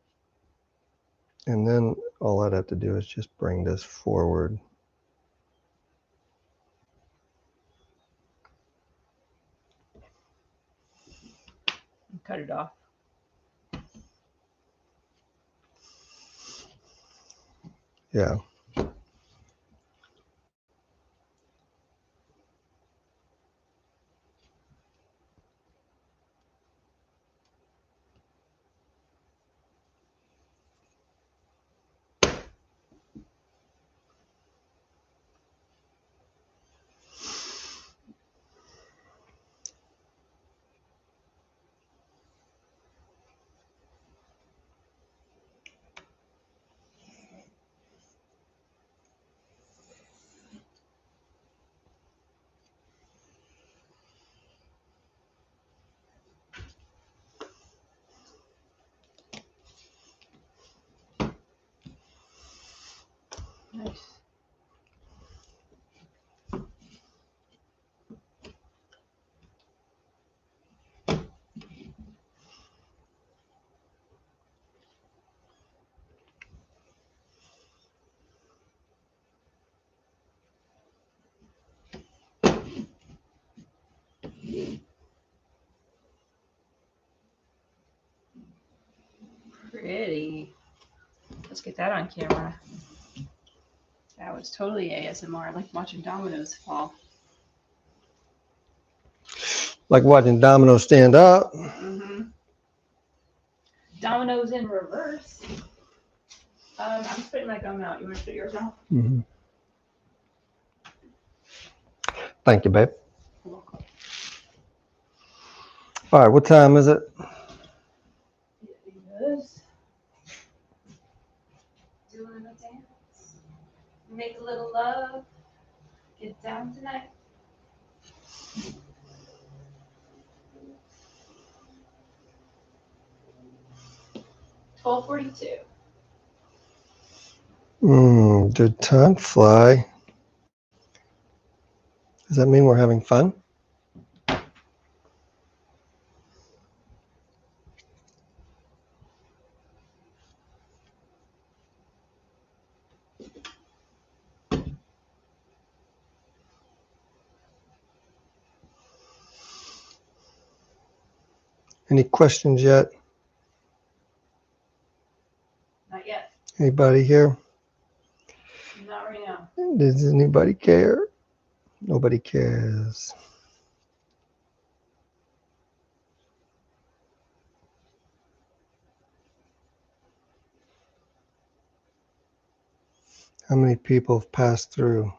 S1: And then all I'd have to do is just bring this forward.
S2: Cut it off.
S1: Yeah.
S2: Nice. Pretty. Let's get that on camera. That was totally ASMR. I like watching dominoes fall.
S1: Like watching dominoes stand up.
S2: Dominoes in reverse. I'm spitting my gum out. You want to spit yours out?
S1: Thank you, babe. All right, what time is it?
S2: It is. Doing a dance. Make a little love. Get down tonight. 12:42.
S1: Did time fly? Does that mean we're having fun? Any questions yet?
S2: Not yet.
S1: Anybody here?
S2: Not right now.
S1: Does anybody care? Nobody cares. How many people have passed through?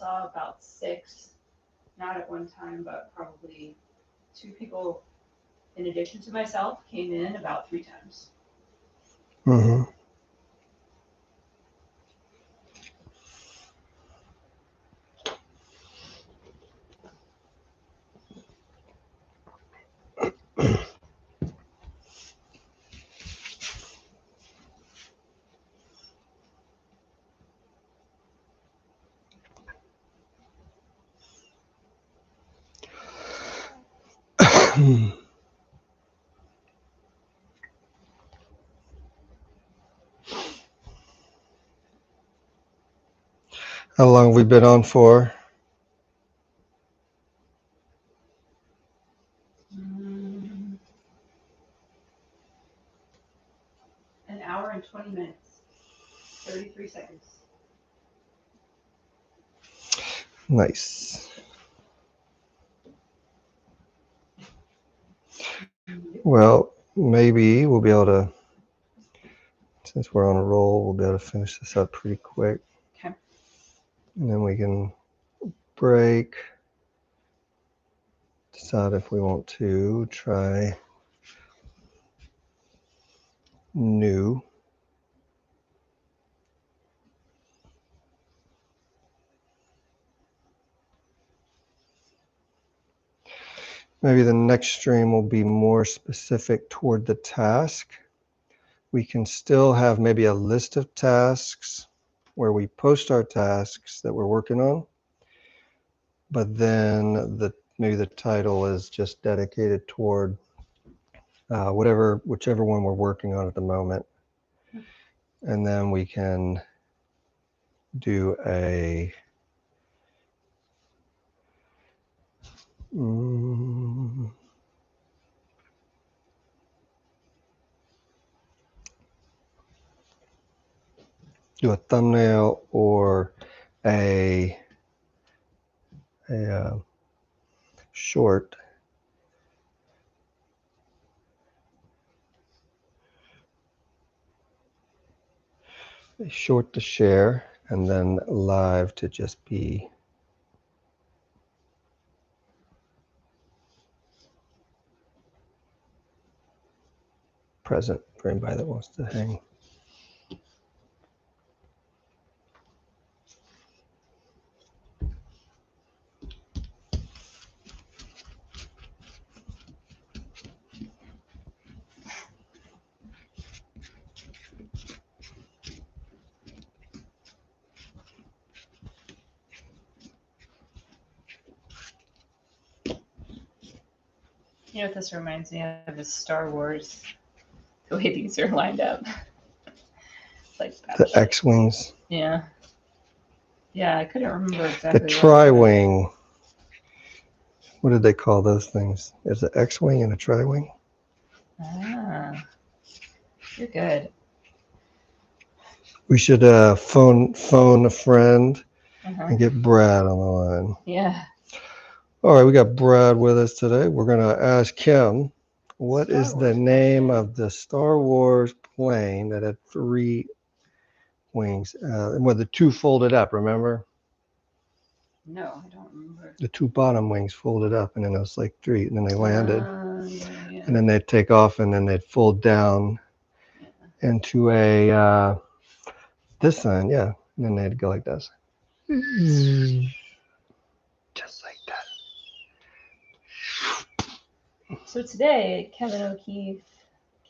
S2: saw about 6, not at one time, but probably 2 people in addition to myself came in about 3 times.
S1: Mm-hmm. How long have we been on for?
S2: An hour and 20 minutes, 33 seconds.
S1: Nice. Well, maybe we'll be able to, since we're on a roll, we'll be able to finish this up pretty quick.
S2: Okay.
S1: And then we can break, decide if we want to try new. Maybe the next stream will be more specific toward the task. We can still have maybe a list of tasks where we post our tasks that we're working on, but then maybe the title is just dedicated toward whichever one we're working on at the moment. And then we can do a do a thumbnail or a short. A short to share, and then live to just be present for anybody that wants to hang.
S2: You know what this reminds me of is Star Wars. The way these are lined up. Like
S1: the X-Wings.
S2: Yeah. Yeah, I couldn't remember exactly.
S1: The tri-wing. What did they call those things? There's an X-Wing and a tri-wing.
S2: Ah. You're good.
S1: We should phone a friend and get Brad on the line.
S2: Yeah.
S1: All right, we got Brad with us today. We're going to ask him, what is the name of the Star Wars plane that had 3 wings? Well, the 2 folded up, remember?
S2: No, I don't remember.
S1: The 2 bottom wings folded up, and then it was like 3, and then they landed.
S2: Yeah.
S1: And then they'd take off, and then they'd fold down into a this sign, yeah. And then they'd go like this. Just like that.
S2: So today at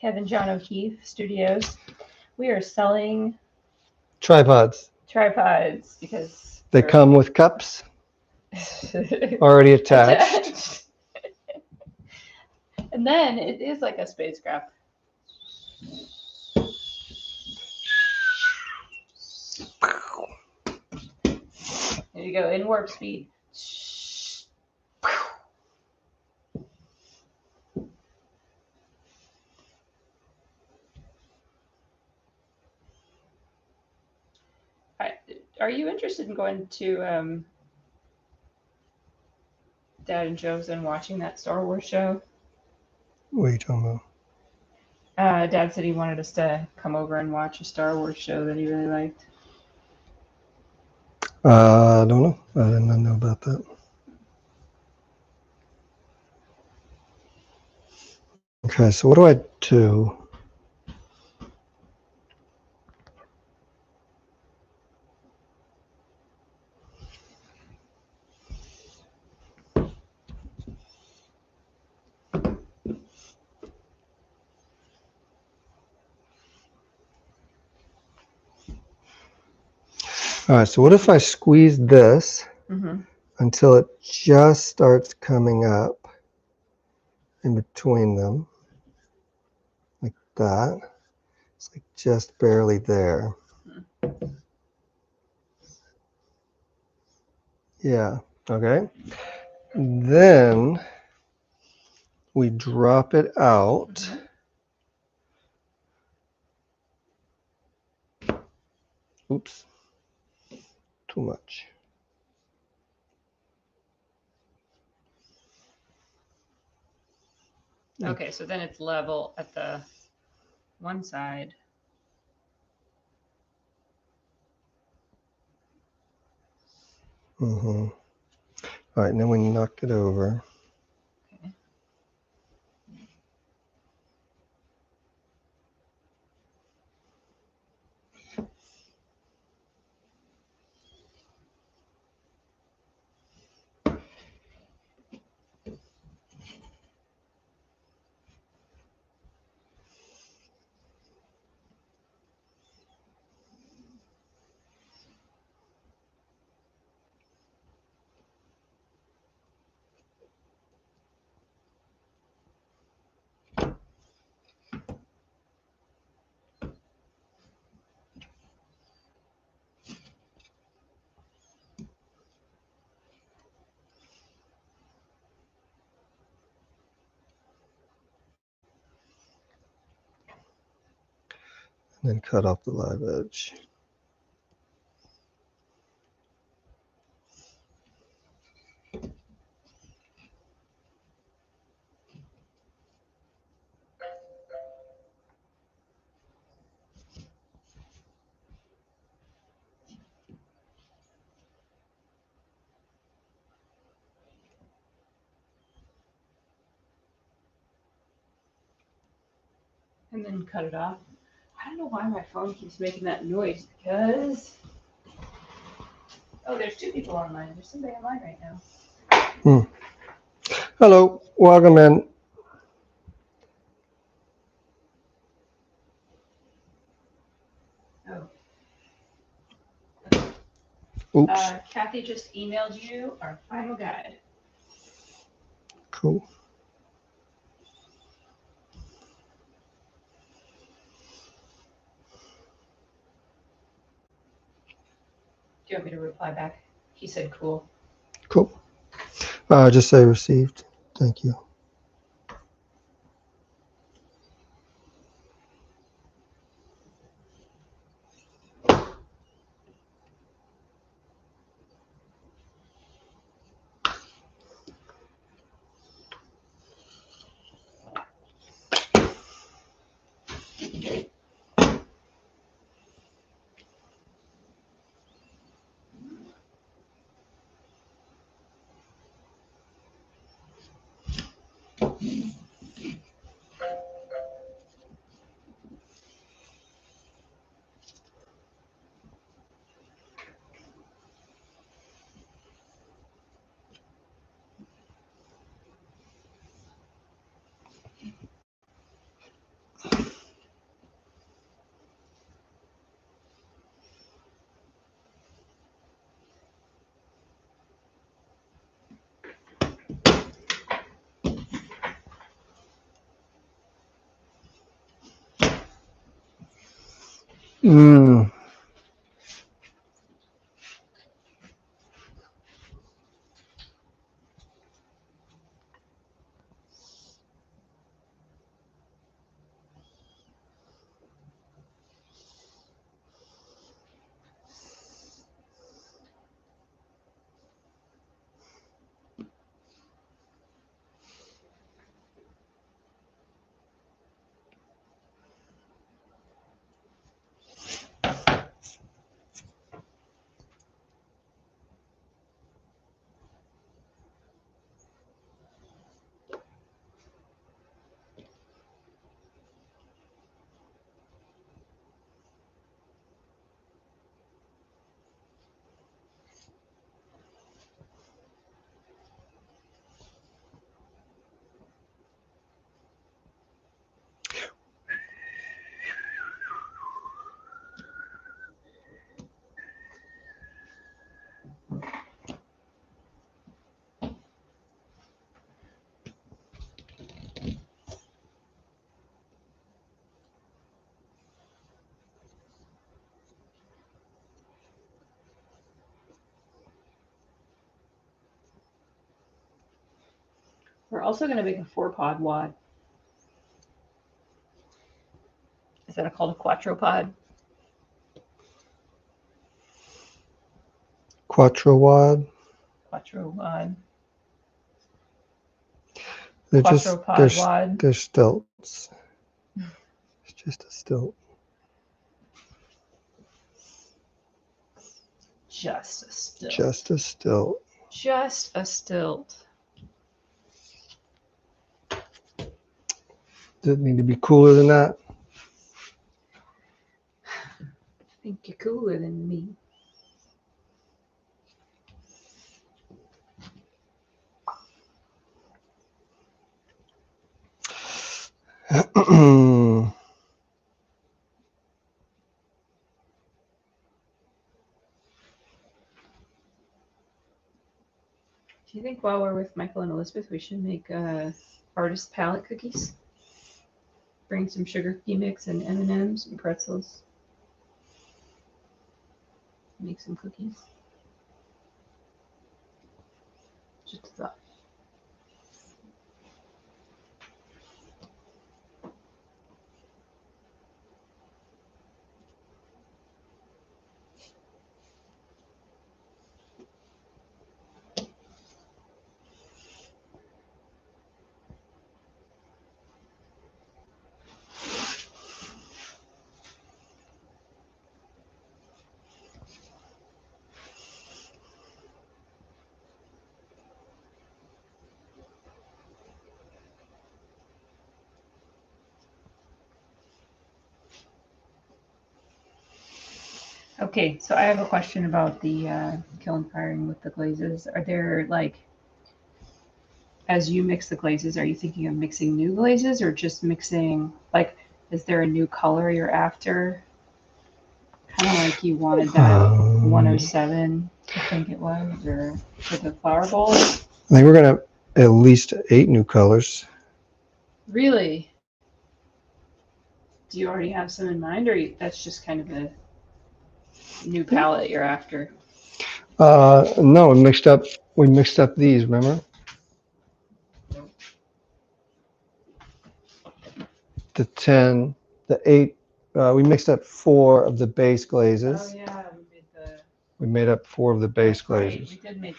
S2: Kevin John O'Keefe Studios, we are selling
S1: tripods
S2: because
S1: they come with cups already attached.
S2: And then it is like a spacecraft. There you go, in warp speed. Are you interested in going to Dad and Joe's and watching that Star Wars show?
S1: What are you talking about?
S2: Dad said he wanted us to come over and watch a Star Wars show that he really liked.
S1: I don't know. I did not know about that. Okay, so what do I do? All right, so what if I squeeze this until it just starts coming up in between them, like that? It's like just barely there. Yeah, okay. Then we drop it out. Oops, too much.
S2: Okay, so then it's level at the one side.
S1: Mm-hmm. All right, and then we knock it over.
S2: Okay.
S1: And then cut off the live edge.
S2: And then cut it off. I don't know why my phone keeps making that noise because. Oh, there's two people online. There's somebody online right now.
S1: Hello, welcome in.
S2: Oh.
S1: Oops.
S2: Kathy just emailed you our final guide.
S1: Cool.
S2: Do you want me to reply back? He said cool.
S1: Cool. Just say received. Thank you. Mm.
S2: We're also going to make a 4-pod wad. Is that called a quattropod?
S1: Quattro wad.
S2: Quattro wad.
S1: They're
S2: Quattropod wad.
S1: they're stilts. It's just a stilt.
S2: Just a stilt.
S1: Just a stilt.
S2: Just a stilt.
S1: Does it need to be cooler than that?
S2: I think you're cooler than me. Do you think while we're with Michael and Elizabeth, we should make artist palette cookies? Bring some sugar cookie mix and M&Ms and pretzels. Make some cookies. Just a thought. Okay, so I have a question about the kiln firing with the glazes. Are there, like, as you mix the glazes, are you thinking of mixing new glazes or just mixing, like, is there a new color you're after? Kind of like you wanted that 107, I think it was, or for the flower bowl.
S1: I think we're going to at least 8 new colors.
S2: Really? Do you already have some in mind, or that's just kind of a new palette you're after?
S1: No, we mixed up these, remember? The 10, the 8, we mixed up 4 of the base glazes.
S2: Oh yeah,
S1: We made up 4 of the base glazes.
S2: We did make.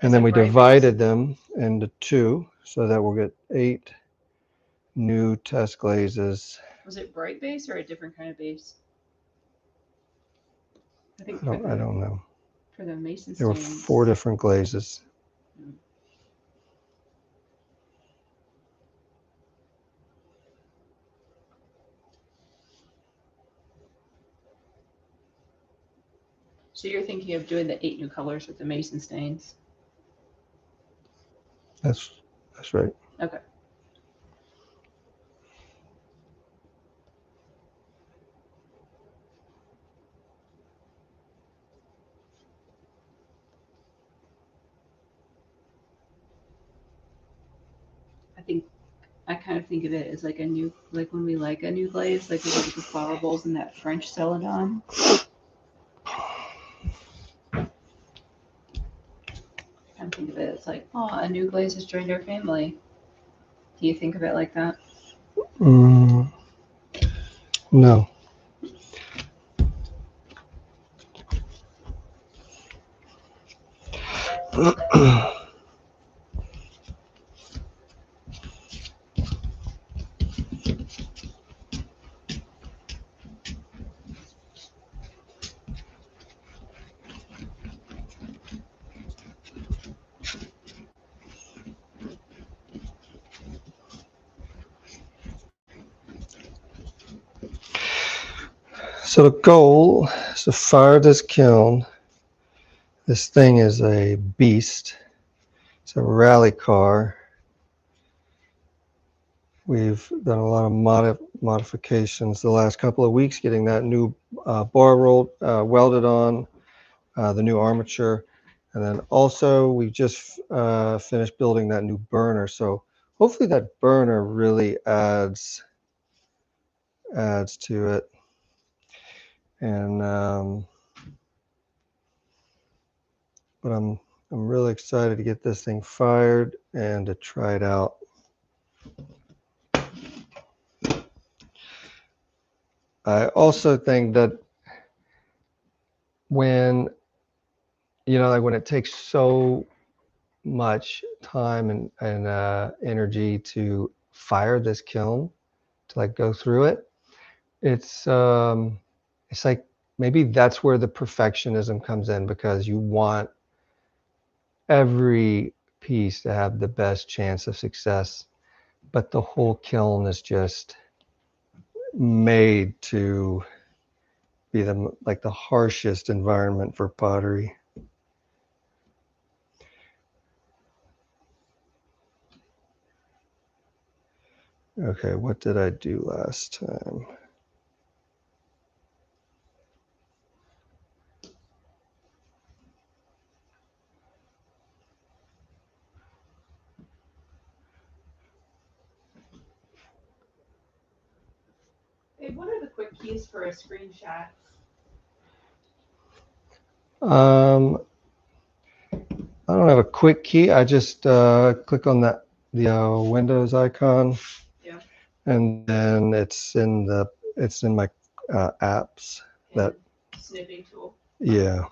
S1: And then we divided them into 2 so that we'll get 8 new test glazes.
S2: Was it bright base or a different kind of base? I think
S1: I don't know.
S2: For the mason stains.
S1: There were 4 different glazes.
S2: So you're thinking of doing the 8 new colors with the mason stains?
S1: That's right.
S2: Okay. I kind of think of it as like a new, like when we like a new glaze, like we look at the flower bowls in that French celadon. I kind of think of it as like, oh, a new glaze has joined our family. Do you think of it like that?
S1: No. So the goal is to fire this kiln. This thing is a beast. It's a rally car. We've done a lot of modifications the last couple of weeks, getting that new bar rolled, welded on, the new armature. And then also we just finished building that new burner. So hopefully that burner really adds to it. And but I'm I'm really excited to get this thing fired and to try it out. I also think that when, like when it takes so much time and energy to fire this kiln, to like go through it, it's like maybe that's where the perfectionism comes in, because you want every piece to have the best chance of success, but the whole kiln is just made to be the harshest environment for pottery. Okay, what did I do last time?
S2: Hey, what are the quick keys for a screenshot?
S1: I don't have a quick key. I just click on the Windows icon,
S2: Yeah.
S1: and then it's in my apps.
S2: And snipping tool.
S1: Yeah.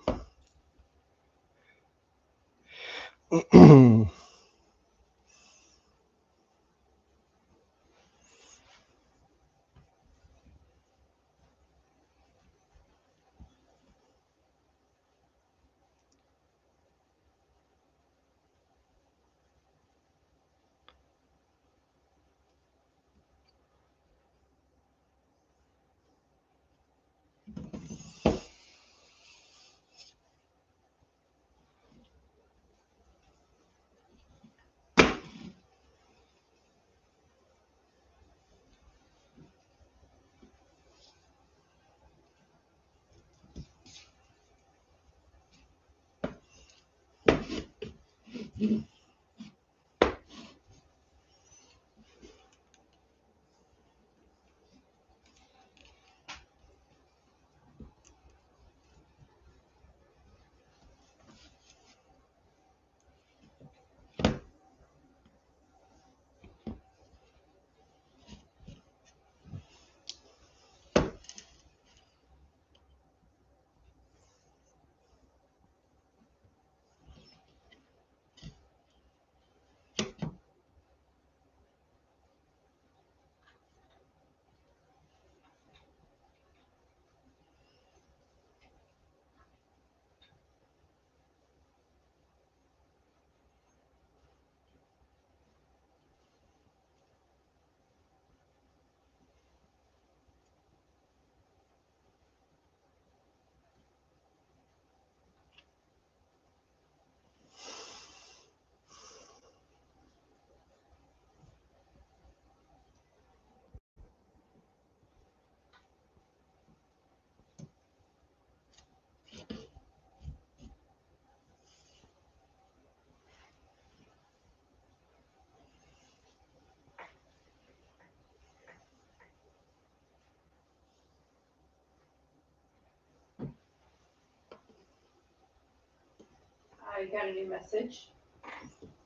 S2: I got a new message.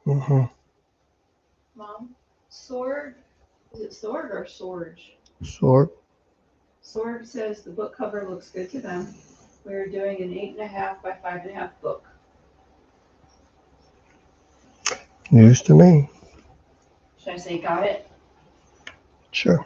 S1: Mm-hmm.
S2: Mom, Sword, is it Sword or Sorge?
S1: Sort.
S2: Sword says the book cover looks good to them. We're doing an 8.5 by 5.5 book.
S1: News to me.
S2: Should I say got it?
S1: Sure.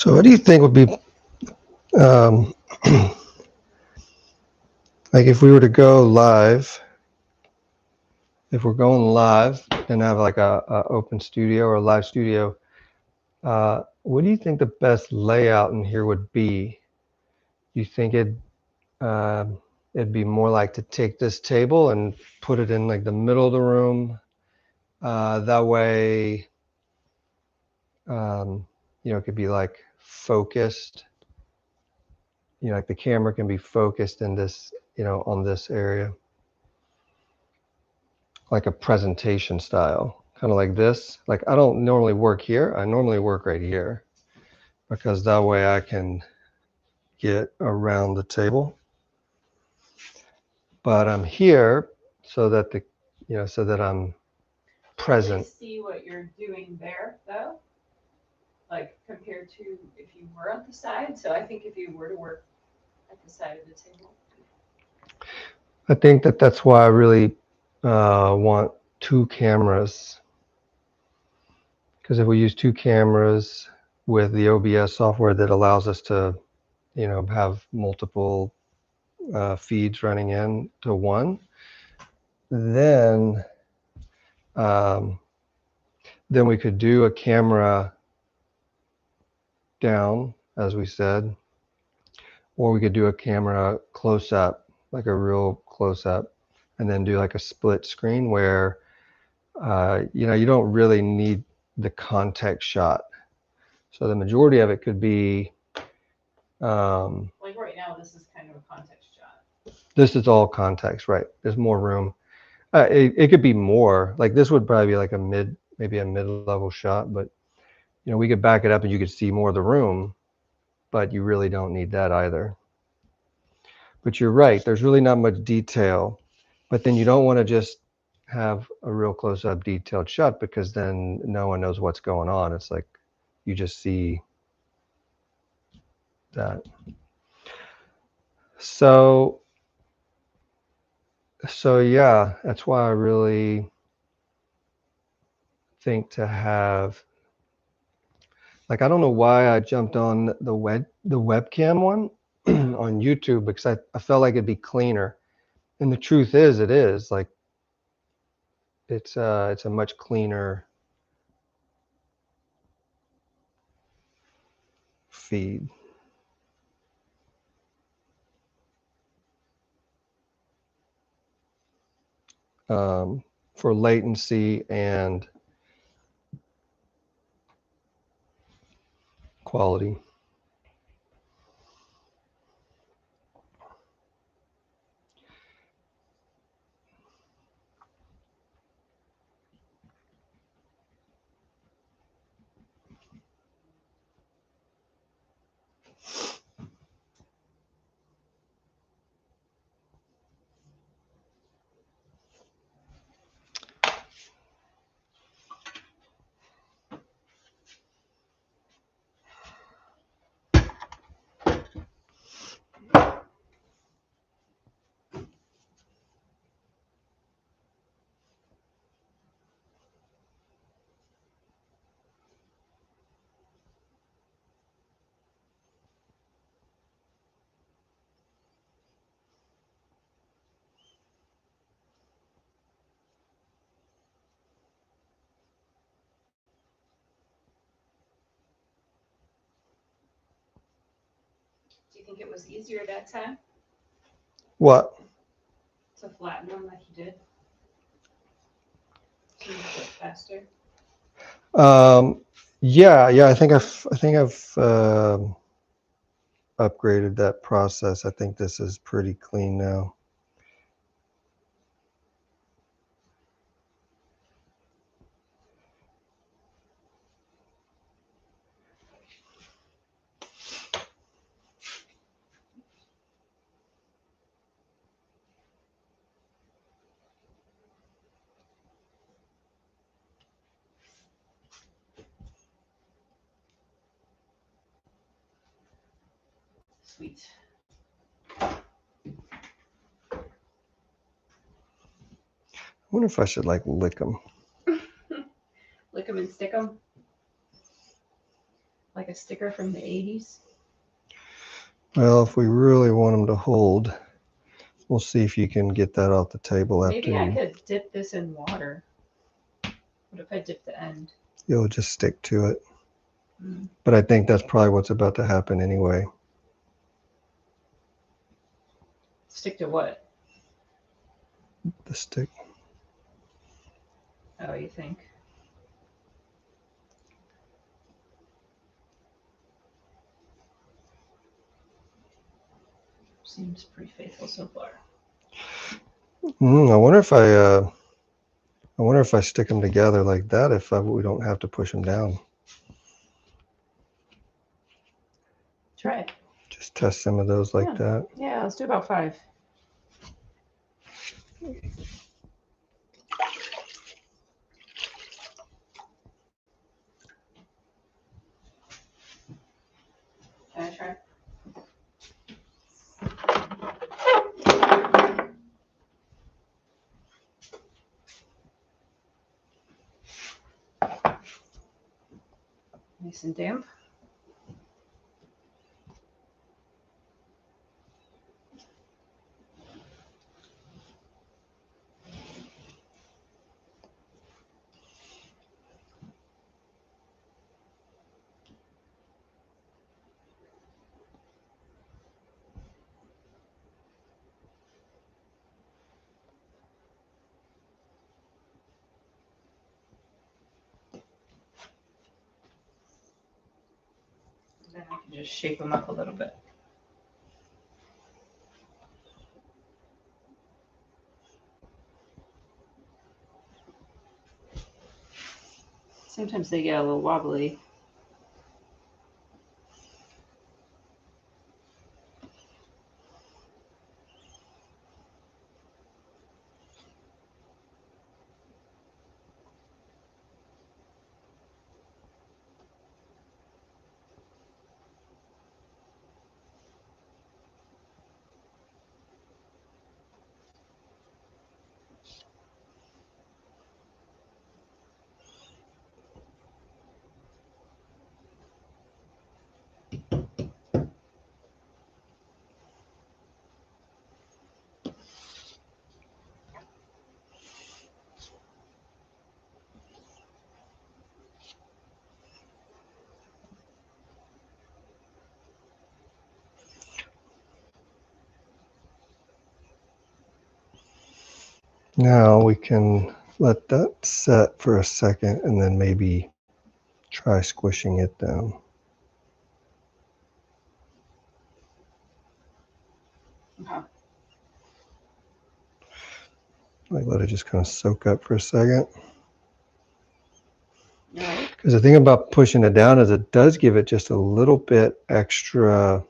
S1: So what do you think would be, um, like if we were to go live, if we're going live and have like a open studio or a live studio, what do you think the best layout in here would be? You think it'd be more like to take this table and put it in like the middle of the room? That way, it could be like focused. Like the camera can be focused in this, on this area, like a presentation style, kind of like this. Like I don't normally work here. I normally work right here because that way I can get around the table. But I'm here so that so that I'm present.
S2: I see what you're doing there, though, like compared to if you were on the side. So I think if you were to work at the side of the table.
S1: I think that's why I really want two cameras, because if we use two cameras with the OBS software that allows us to, have multiple feeds running in to one, then um, then we could do a camera down, as we said, or we could do a camera close up, like a real close up, and then do like a split screen where you don't really need the context shot. So the majority of it could be
S2: like right now, this is kind of a context shot.
S1: This is all context, right? There's more room. It could be more. Like this would probably be like maybe a mid-level shot, but we could back it up and you could see more of the room, but you really don't need that either. But you're right, there's really not much detail, but then you don't want to just have a real close-up detailed shot because then no one knows what's going on. It's like you just see that. So yeah, that's why I really think to have, like, I don't know why I jumped on the webcam one on YouTube, because I felt like it'd be cleaner. And the truth is, it is like it's a much cleaner feed. For latency and quality.
S2: Do you think it was easier that time
S1: What?
S2: to flatten them like you did? So you flip faster.
S1: Yeah. I think I've upgraded that process. I think this is pretty clean now.
S2: Sweet.
S1: I wonder if I should like lick them.
S2: Lick them and stick them. Like a sticker from the 80s?
S1: Well, if we really want them to hold, we'll see if you can get that off the table
S2: Maybe
S1: after
S2: I
S1: you.
S2: could dip this in water. What if I dip the end?
S1: It'll just stick to it.
S2: Mm.
S1: But I think that's probably what's about to happen anyway.
S2: Stick to what?
S1: The stick.
S2: Oh, you think? Seems pretty faithful so far.
S1: I wonder if I stick them together like that, we don't have to push them down.
S2: Try it.
S1: Just test some of those like that.
S2: Yeah, let's do about 5. Can I try? Nice and damp. Then I can just shape them up a little bit. Sometimes they get a little wobbly.
S1: Now we can let that set for a second and then maybe try squishing it down.
S2: Okay.
S1: Like let it just kind of soak up for a second.
S2: Right.
S1: Because the thing about pushing it down is it does give it just a little bit extra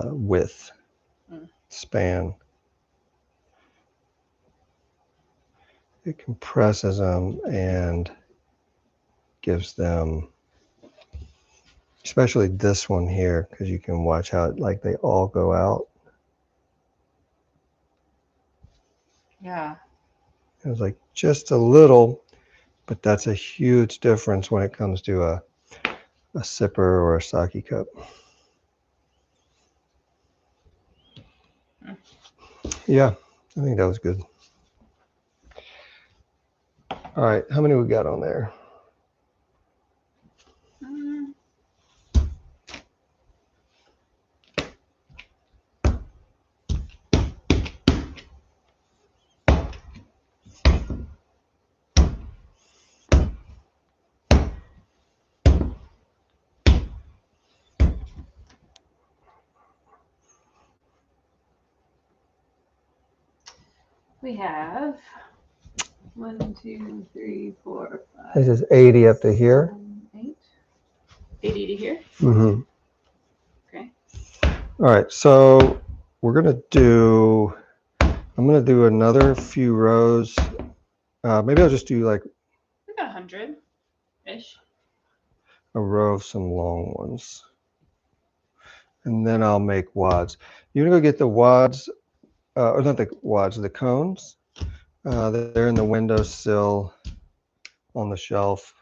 S1: width, span. It compresses them and gives them, especially this one here, because you can watch how like they all go out.
S2: Yeah.
S1: It was like just a little, but that's a huge difference when it comes to a sipper or a sake cup. Yeah, I think that was good. All right, how many we got on there?
S2: We have 1, 2, 3, 4, 5.
S1: This is 80 up to here.
S2: 8. 80 to here?
S1: Mm-hmm.
S2: Okay.
S1: All right, so we're gonna do, I'm gonna do another few rows. Maybe I'll just do like
S2: We got 100-ish.
S1: a row of some long ones. And then I'll make wads. You're gonna go get the wads, or not the wads, the cones. They're in the windowsill on the shelf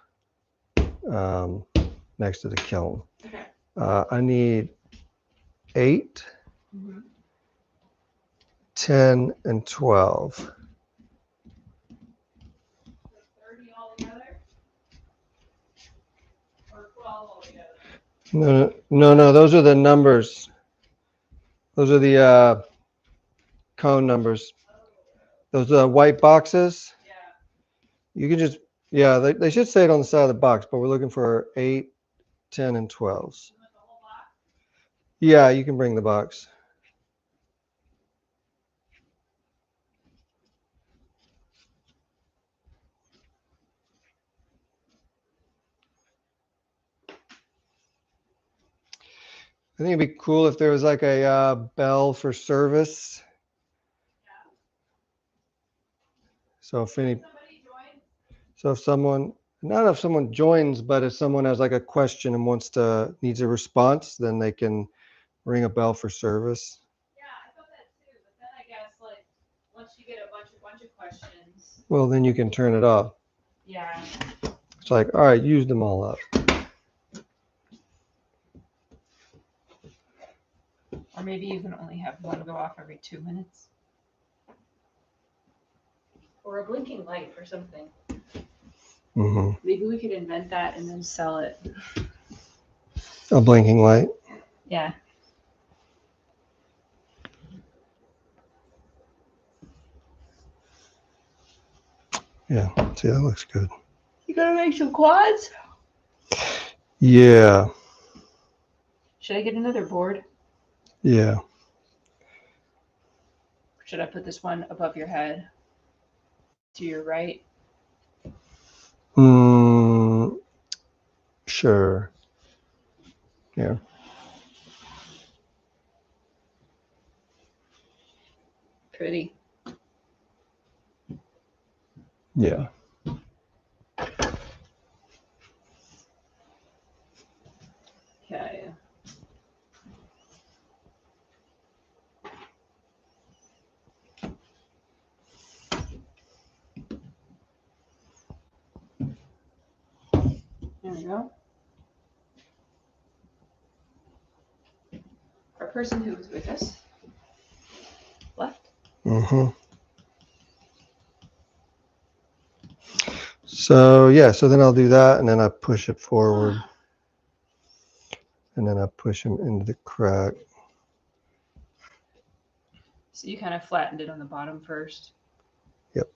S1: next to the kiln.
S2: Okay.
S1: I need 8,
S2: Mm-hmm.
S1: 10, and 12.
S2: 30 altogether? Or 12 altogether?
S1: No, those are the numbers. Those are the cone numbers. Those white boxes.
S2: Yeah.
S1: You can just, yeah, they should say it on the side of the box, but we're looking for 8, 10, and 12s.
S2: You want the whole box?
S1: Yeah, you can bring the box. I think it'd be cool if there was like a bell for service.
S2: Yeah.
S1: So if any,
S2: Somebody join?
S1: so if someone, not if someone joins, but if someone has like a question and needs a response, then they can ring a bell for service.
S2: Yeah, I thought that too, but then I guess like once you get a bunch of questions.
S1: Well, then you can turn it off.
S2: Yeah.
S1: It's like, all right, use them all up.
S2: Or maybe you can only have one go off every 2 minutes. Or a blinking light or something.
S1: Mm-hmm.
S2: Maybe we could invent that and then sell it.
S1: A blinking light.
S2: Yeah.
S1: Yeah, see, that looks good.
S2: You gonna make some quads?
S1: Yeah.
S2: Should I get another board?
S1: Yeah.
S2: Should I put this one above your head? To your right?
S1: Sure. Yeah.
S2: Pretty.
S1: Yeah.
S2: Okay. There we go. Our person who was with us left.
S1: Mm-hmm. So yeah, so then I'll do that, and then I push it forward, and then I push him into the crack.
S2: So you kind of flattened it on the bottom first.
S1: Yep.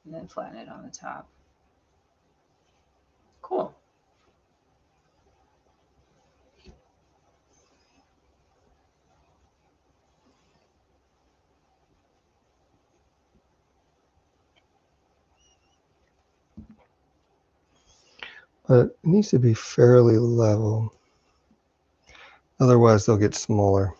S2: And then flatten it on the top. Cool.
S1: But it needs to be fairly level. Otherwise, they'll get smaller.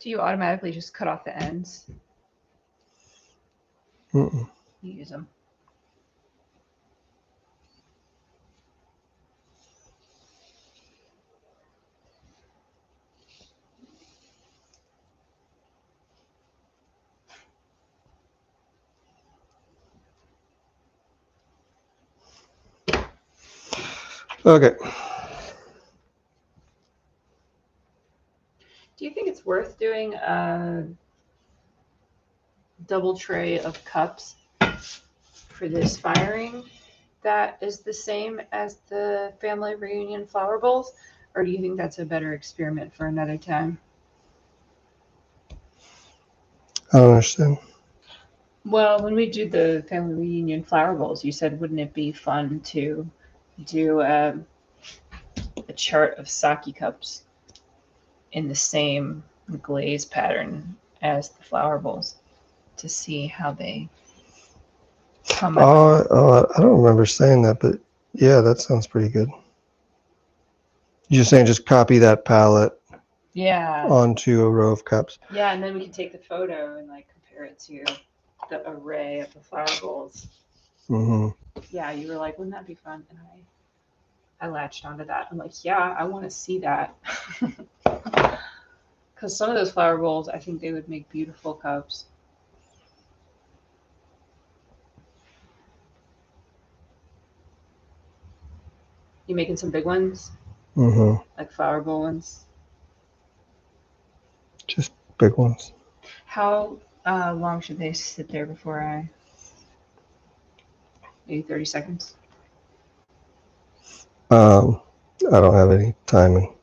S2: Do you automatically just cut off the ends?
S1: Mm-mm.
S2: You use them.
S1: Okay.
S2: Do you think it's worth doing a double tray of cups for this firing that is the same as the family reunion flower bowls? Or do you think that's a better experiment for another time?
S1: I don't understand.
S2: Well, when we do the family reunion flower bowls, you said, wouldn't it be fun to do a chart of sake cups in the same the glaze pattern as the flower bowls to see how they come out.
S1: I don't remember saying that, but yeah, that sounds pretty good. You're saying just copy that palette
S2: Yeah.
S1: onto a row of cups.
S2: Yeah, and then we can take the photo and like compare it to the array of the flower bowls.
S1: Mm-hmm.
S2: Yeah, you were like, wouldn't that be fun? And I latched onto that. I'm like, yeah, I want to see that. Because some of those flower bowls, I think they would make beautiful cups. You making some big ones?
S1: Mm-hmm.
S2: Like flower bowl ones?
S1: Just big ones.
S2: How long should they sit there before I... Maybe 30 seconds?
S1: I don't have any timing.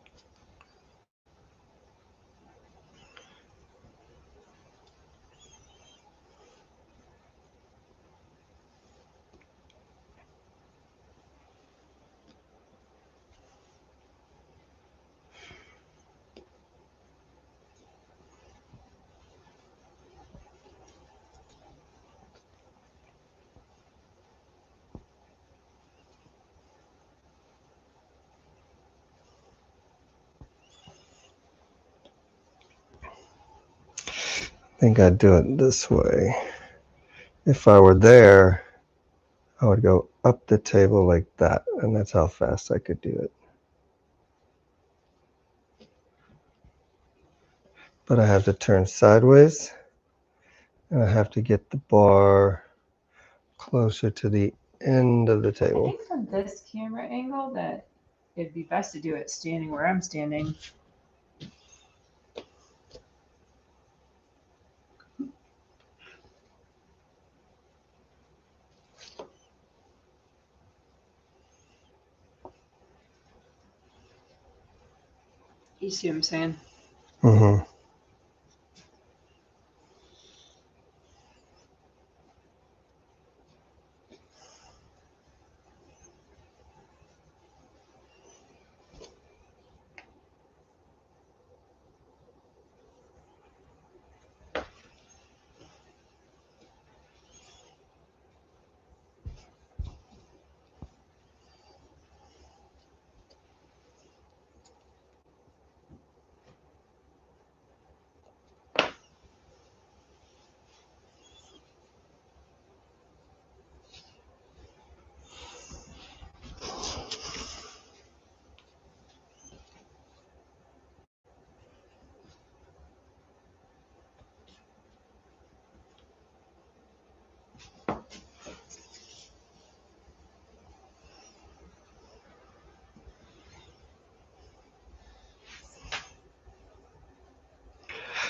S1: I think I'd do it this way. If I were there, I would go up the table like that, and that's how fast I could do it. But I have to turn sideways, and I have to get the bar closer to the end of the
S2: I
S1: table.
S2: think from this camera angle that it'd be best to do it standing where I'm standing. You see what I'm saying?
S1: Mm-hmm.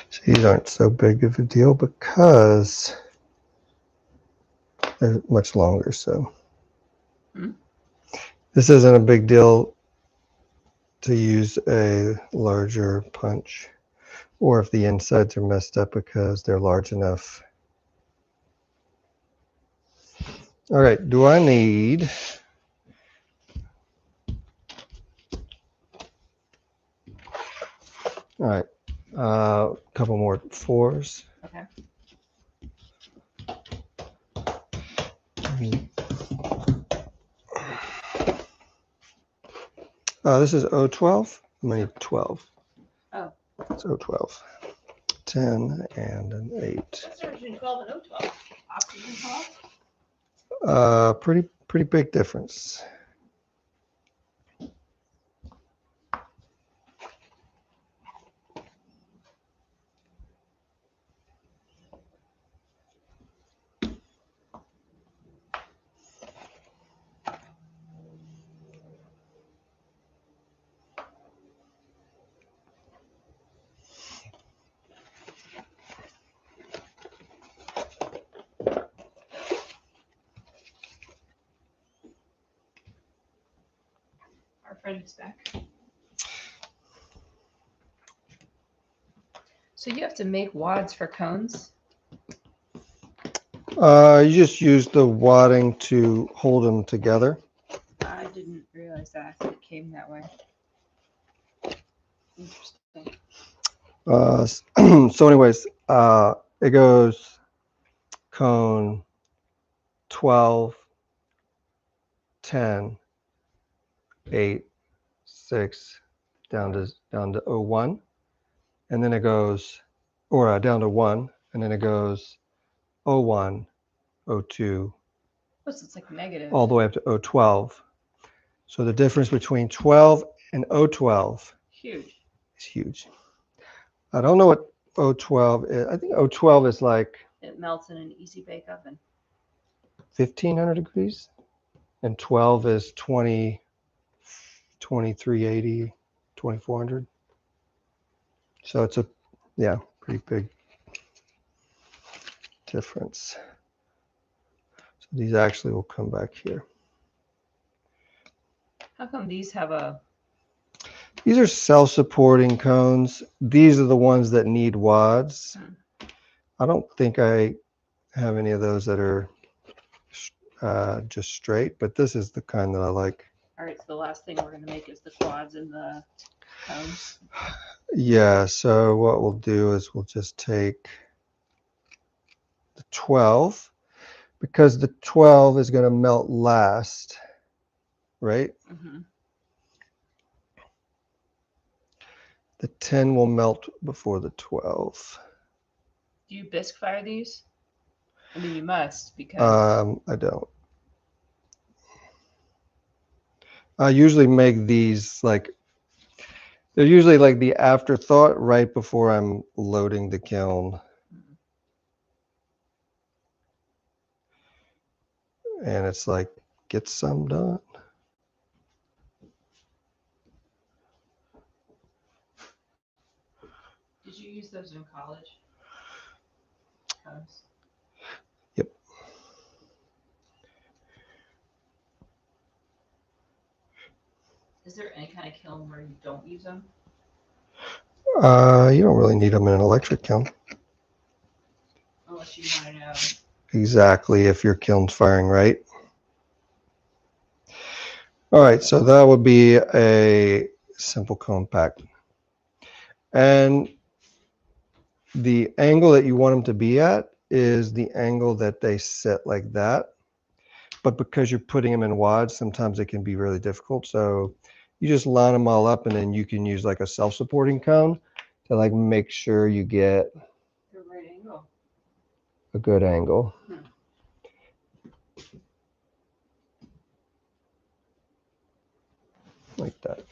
S1: So these aren't so big of a deal because they're much longer. So this isn't a big deal to use a larger punch, or if the insides are messed up because they're large enough. All right, do I need all right, a couple more fours.
S2: Okay.
S1: This is O12. I'm gonna need 12.
S2: Oh.
S1: It's O12. 10 and an 8.
S2: What's the difference between 12 and 012? Oxygen 12?
S1: Pretty big difference.
S2: Our friend is back. So you have to make wads for cones?
S1: You just use the wadding to hold them together.
S2: I didn't realize that. It came that way. Interesting.
S1: So anyways, it goes cone 12, 10, 8, 6, down to 01, and then it goes, or down to 1, and then it goes 01, 02,
S2: Oh, so it's like negative.
S1: all the way up to 012. So the difference between 12 and 012
S2: Huge.
S1: is huge. I don't know what 012 is. I think 012 is like
S2: It melts in an easy bake oven.
S1: 1500 degrees, and 12 is 20, 2380, 2400. So it's a, yeah, pretty big difference. So these actually will come back here.
S2: How come these have a...
S1: These are self-supporting cones. These are the ones that need wads. I don't think I have any of those that are just straight, but this is the kind that I like.
S2: All right, so the last thing we're going to make is the quads and the cones.
S1: Yeah, so what we'll do is we'll just take the 12, because the 12 is going to melt last, right?
S2: Mm-hmm.
S1: The 10 will melt before the 12.
S2: Do you bisque fire these? I mean, you must, because...
S1: I don't. I usually make these like, they're usually like the afterthought right before I'm loading the kiln. And it's like, get some done.
S2: Did you use those in college? Cones?
S1: Yep.
S2: Is there any kind of kiln where you don't use them?
S1: You don't really need them in an electric kiln.
S2: Unless you want to know.
S1: Exactly, if your kiln's firing right. All right, so that would be a simple cone pack. And the angle that you want them to be at is the angle that they sit like that. But because you're putting them in wads, sometimes it can be really difficult. So you just line them all up, and then you can use like a self-supporting cone to like make sure you get
S2: The right angle.
S1: a good angle. Like that.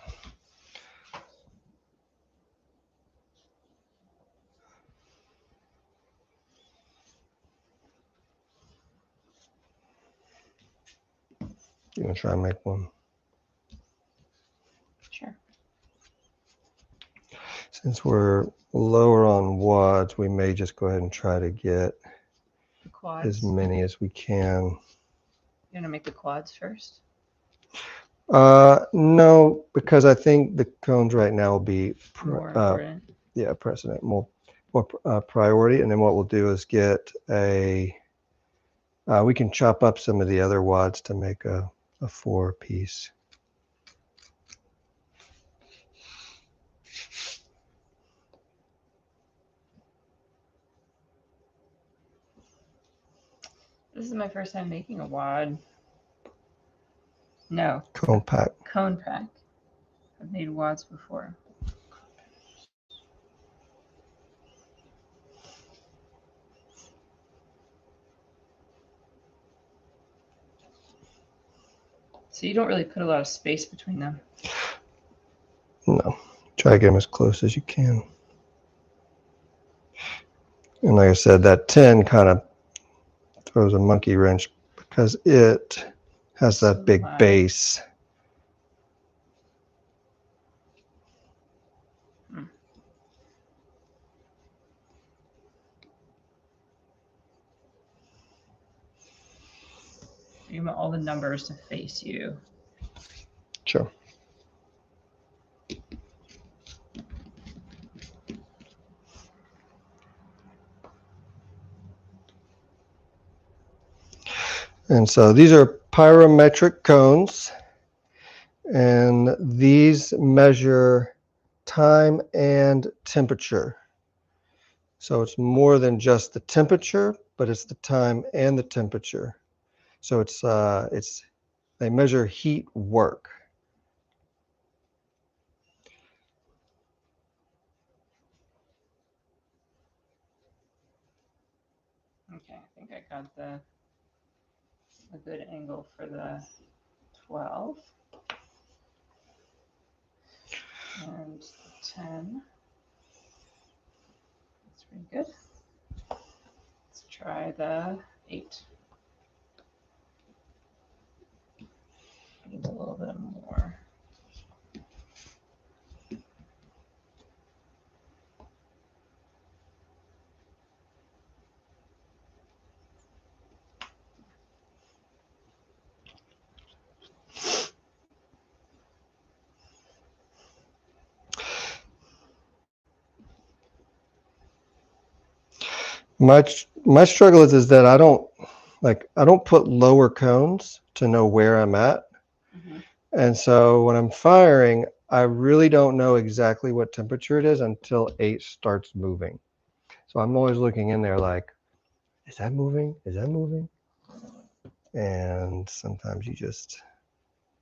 S1: You want to try and make one?
S2: Sure.
S1: Since we're lower on wads, we may just go ahead and try to get
S2: The quads.
S1: as many as we can.
S2: You're going to make the quads first?
S1: No, because I think the cones right now will be
S2: More important.
S1: precedent, more priority. And then what we'll do is get a, we can chop up some of the other wads to make a 4-piece.
S2: This is my first time making a wad. No.
S1: Cone pack.
S2: Cone pack. I've made wads before. So you don't really put a lot of space between them.
S1: No, try to get them as close as you can. And like I said, that 10 kind of throws a monkey wrench because it has that big base.
S2: You want all the numbers to face you.
S1: Sure. And so these are pyrometric cones, and these measure time and temperature. So it's more than just the temperature, but it's the time and the temperature. So it's they measure heat work.
S2: Okay, I think I got a good angle for the 12 and the 10. That's pretty good. Let's try the 8. Need a little bit more.
S1: My struggle is that I don't put lower cones to know where I'm at.
S2: Mm-hmm.
S1: And so when I'm firing, I really don't know exactly what temperature it is until 8 starts moving. So I'm always looking in there like, is that moving? Is that moving? And sometimes you just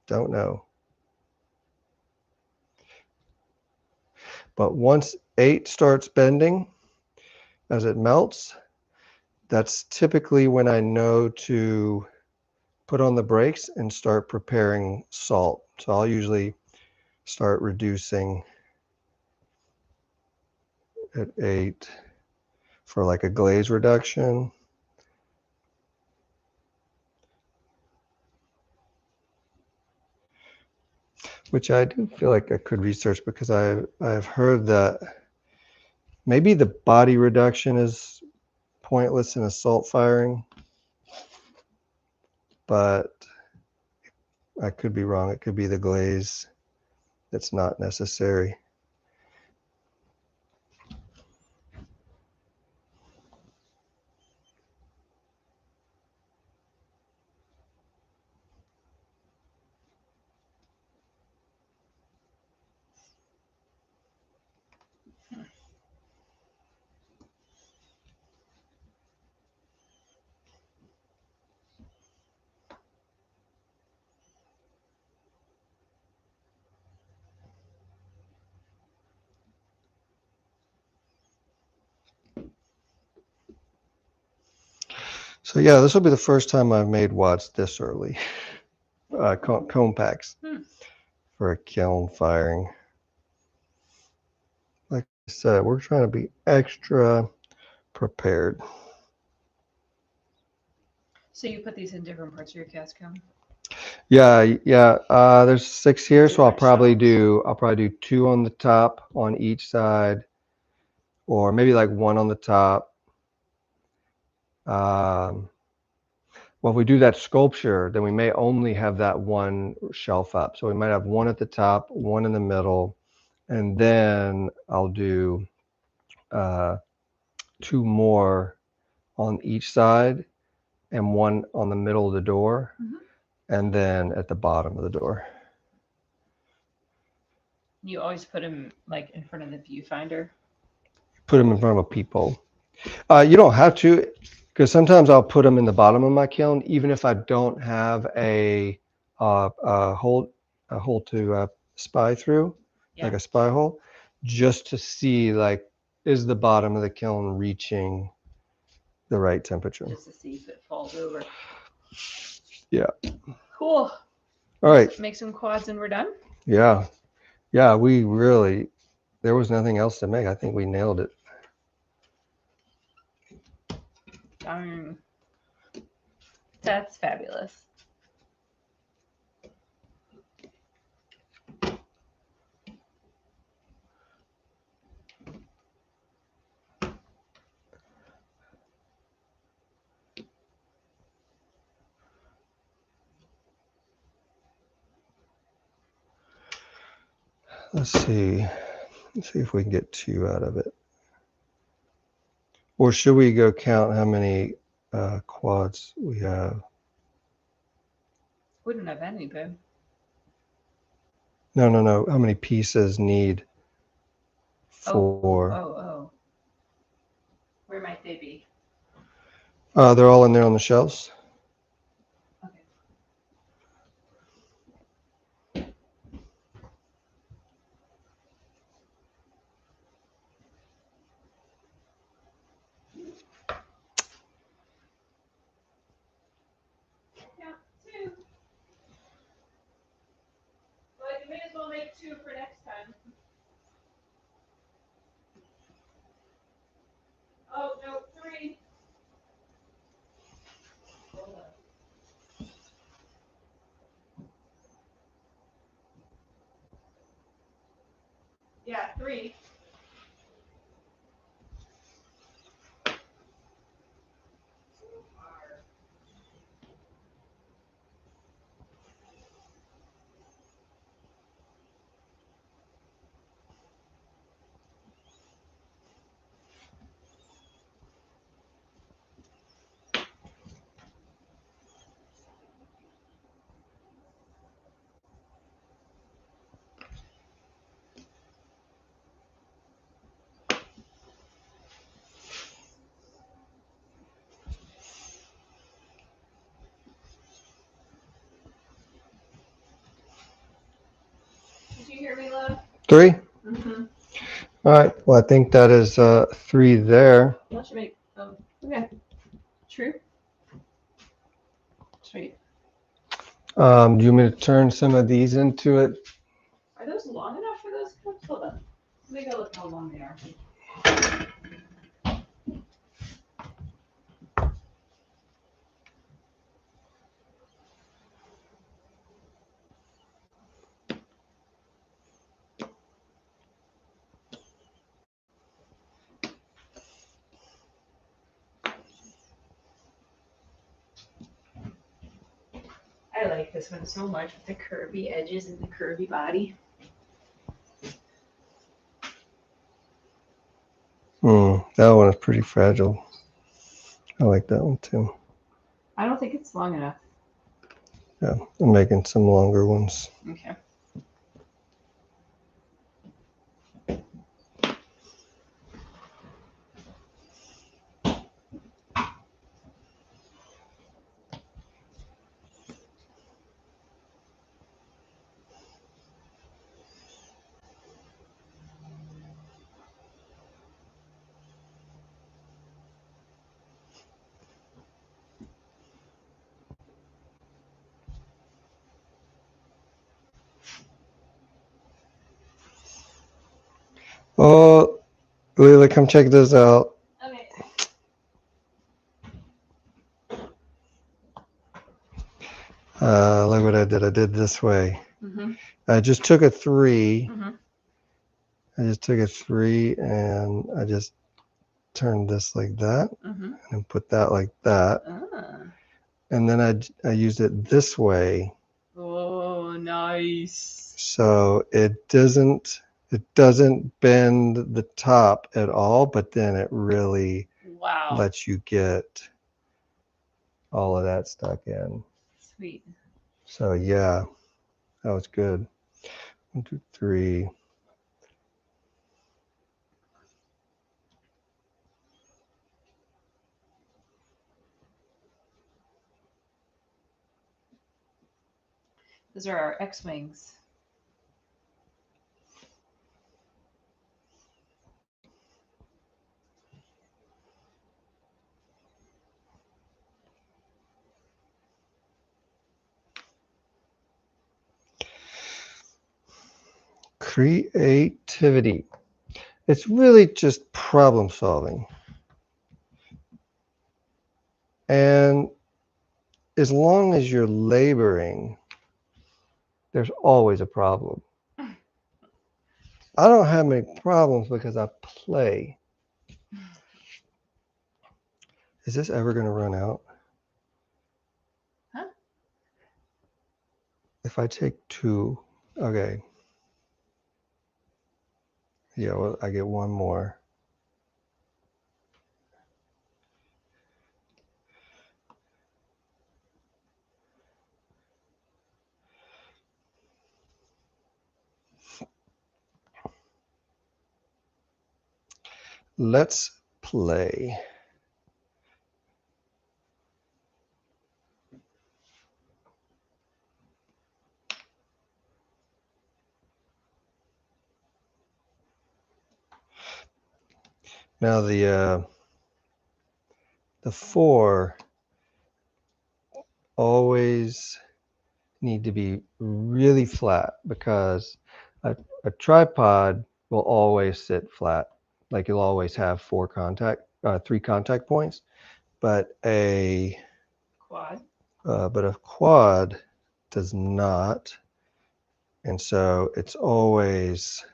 S1: don't know. But once 8 starts bending as it melts, that's typically when I know to put on the brakes and start preparing salt. So I'll usually start reducing at 8 for like a glaze reduction. Which I do feel like I could research because I've heard that maybe the body reduction is pointless in assault firing, but I could be wrong. It could be the glaze that's not necessary. So yeah, this will be the first time I've made wads this early. Cone packs for a kiln firing. Like I said, we're trying to be extra prepared.
S2: So you put these in different parts of your cast cone?
S1: Yeah. There's 6 here, so
S2: Different shelves.
S1: I'll probably do 2 on the top on each side, or maybe like 1 on the top. Well, if we do that sculpture, then we may only have that one shelf up. So we might have 1 at the top, 1 in the middle, and then I'll do 2 more on each side and 1 on the middle of the door, and then at the bottom of the door.
S2: You always put them like in front of the viewfinder.
S1: Put them in front of a peephole. You don't have to, because sometimes I'll put them in the bottom of my kiln, even if I don't have a hole to spy through, like a spy hole, just to see like, is the bottom of the kiln reaching the right temperature?
S2: Just to see if it falls over.
S1: Yeah.
S2: Cool.
S1: All right.
S2: Make some quads and we're done.
S1: Yeah. We really, there was nothing else to make. I think we nailed it.
S2: Darn. That's fabulous.
S1: Let's see if we can get 2 out of it. Or should we go count how many quads we have?
S2: Wouldn't have any, babe.
S1: No. How many pieces need for?
S2: Oh. Where might they be?
S1: They're all in there on the shelves.
S2: Okay. Yeah, 2. Well, you may as well make 2 for next time. Oh, no, 3. Hold on. Yeah, 3. Did you hear me, love?
S1: 3.
S2: Mm-hmm.
S1: All right. Well, I think that is 3 there.
S2: That should make. Oh, okay. True. Sweet.
S1: Do you want me to turn some of these into it?
S2: Are those long enough for those cups? Hold on. Let me go look how long they are. I like this one so much with the curvy edges and the curvy body.
S1: That one is pretty fragile. I like that one too.
S2: I don't think it's long enough.
S1: Yeah, I'm making some longer ones.
S2: Okay.
S1: Oh, Leila, come check this out.
S2: Okay.
S1: Look what I did. I did this way.
S2: Mm-hmm.
S1: I just took a 3.
S2: Mm-hmm.
S1: I just took a 3 and I just turned this like that
S2: Mm-hmm.
S1: and put that like that.
S2: Ah.
S1: And then I used it this way.
S2: Oh, nice.
S1: So it doesn't bend the top at all, but then it really
S2: Wow.
S1: lets you get all of that stuck in.
S2: Sweet.
S1: So yeah, that was good. 1, 2, 3.
S2: Those are our X-Wings.
S1: Creativity. It's really just problem solving. And as long as you're laboring, there's always a problem. I don't have many problems because I play. Is this ever going to run out?
S2: Huh?
S1: If I take 2, okay. Yeah, well, I get 1 more. Let's play. Now the 4 always need to be really flat, because a tripod will always sit flat. Like you'll always have 3 contact points, but a quad does not. And so it's always,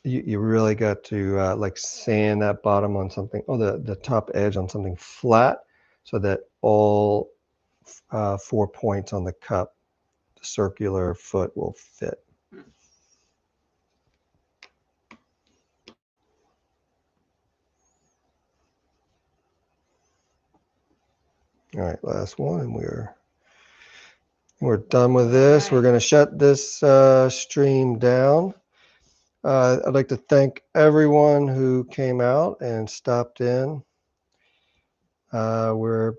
S1: you really got to like sand that bottom on something, the top edge on something flat, so that all 4 points on the cup, the circular foot, will fit. All right, last one, and we're done with this. We're going to shut this stream down. I'd like to thank everyone who came out and stopped in. We're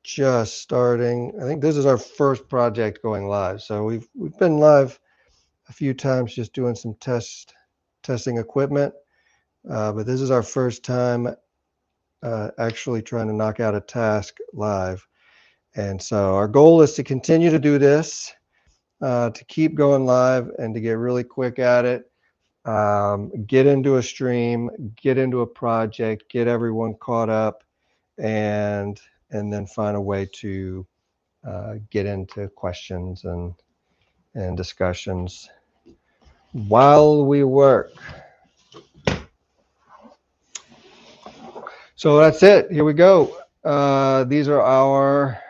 S1: just starting. I think this is our first project going live. So we've been live a few times, just doing some testing equipment. But this is our first time actually trying to knock out a task live. And so our goal is to continue to do this, to keep going live and to get really quick at it. Get into a stream, get into a project, get everyone caught up, and then find a way to get into questions and discussions while we work. So that's it. Here we go. These are our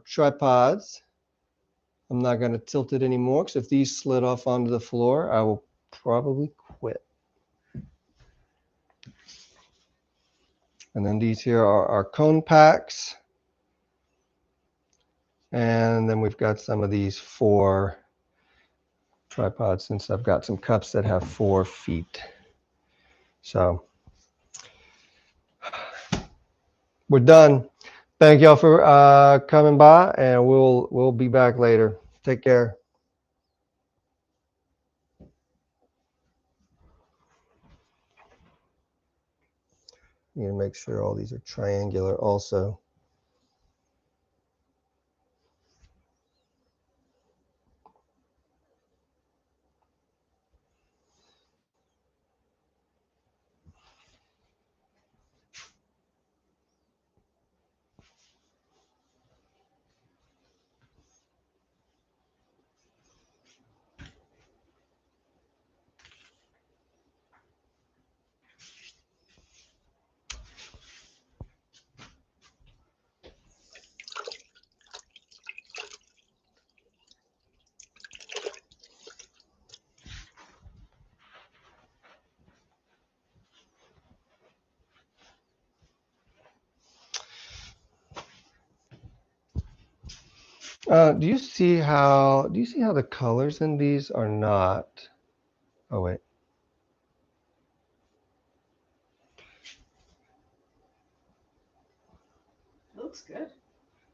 S1: tripods. I'm not going to tilt it anymore, because if these slid off onto the floor, I will probably quit. And then these here are our cone packs. And then we've got some of these 4 tripods, since I've got some cups that have 4 feet. So we're done. Thank y'all for coming by, and we'll be back later. Take care. Need to make sure all these are triangular also. Do you see how the colors in these are not? Oh wait.
S2: Looks good.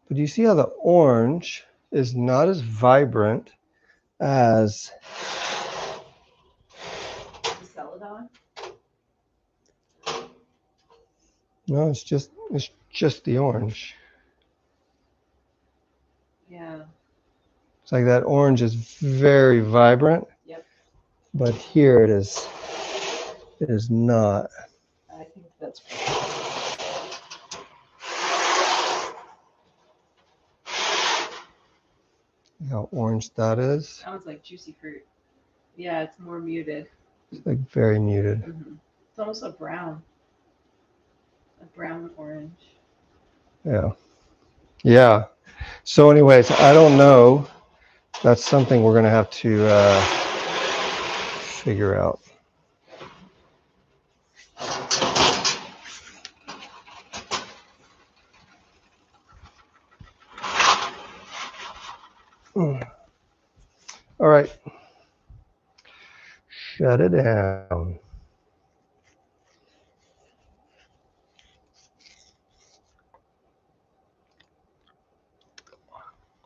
S1: But do you see how the orange is not as vibrant as
S2: The celadon?
S1: No, it's just the orange.
S2: Yeah.
S1: It's like that orange is very vibrant.
S2: Yep.
S1: But here it is not.
S2: I think that's
S1: How orange that is.
S2: Sounds like juicy fruit. Yeah, it's more muted.
S1: It's like very muted.
S2: Mm-hmm. It's almost a brown orange.
S1: Yeah. Yeah. So anyways, I don't know. That's something we're going to have to figure out. All right. Shut it down.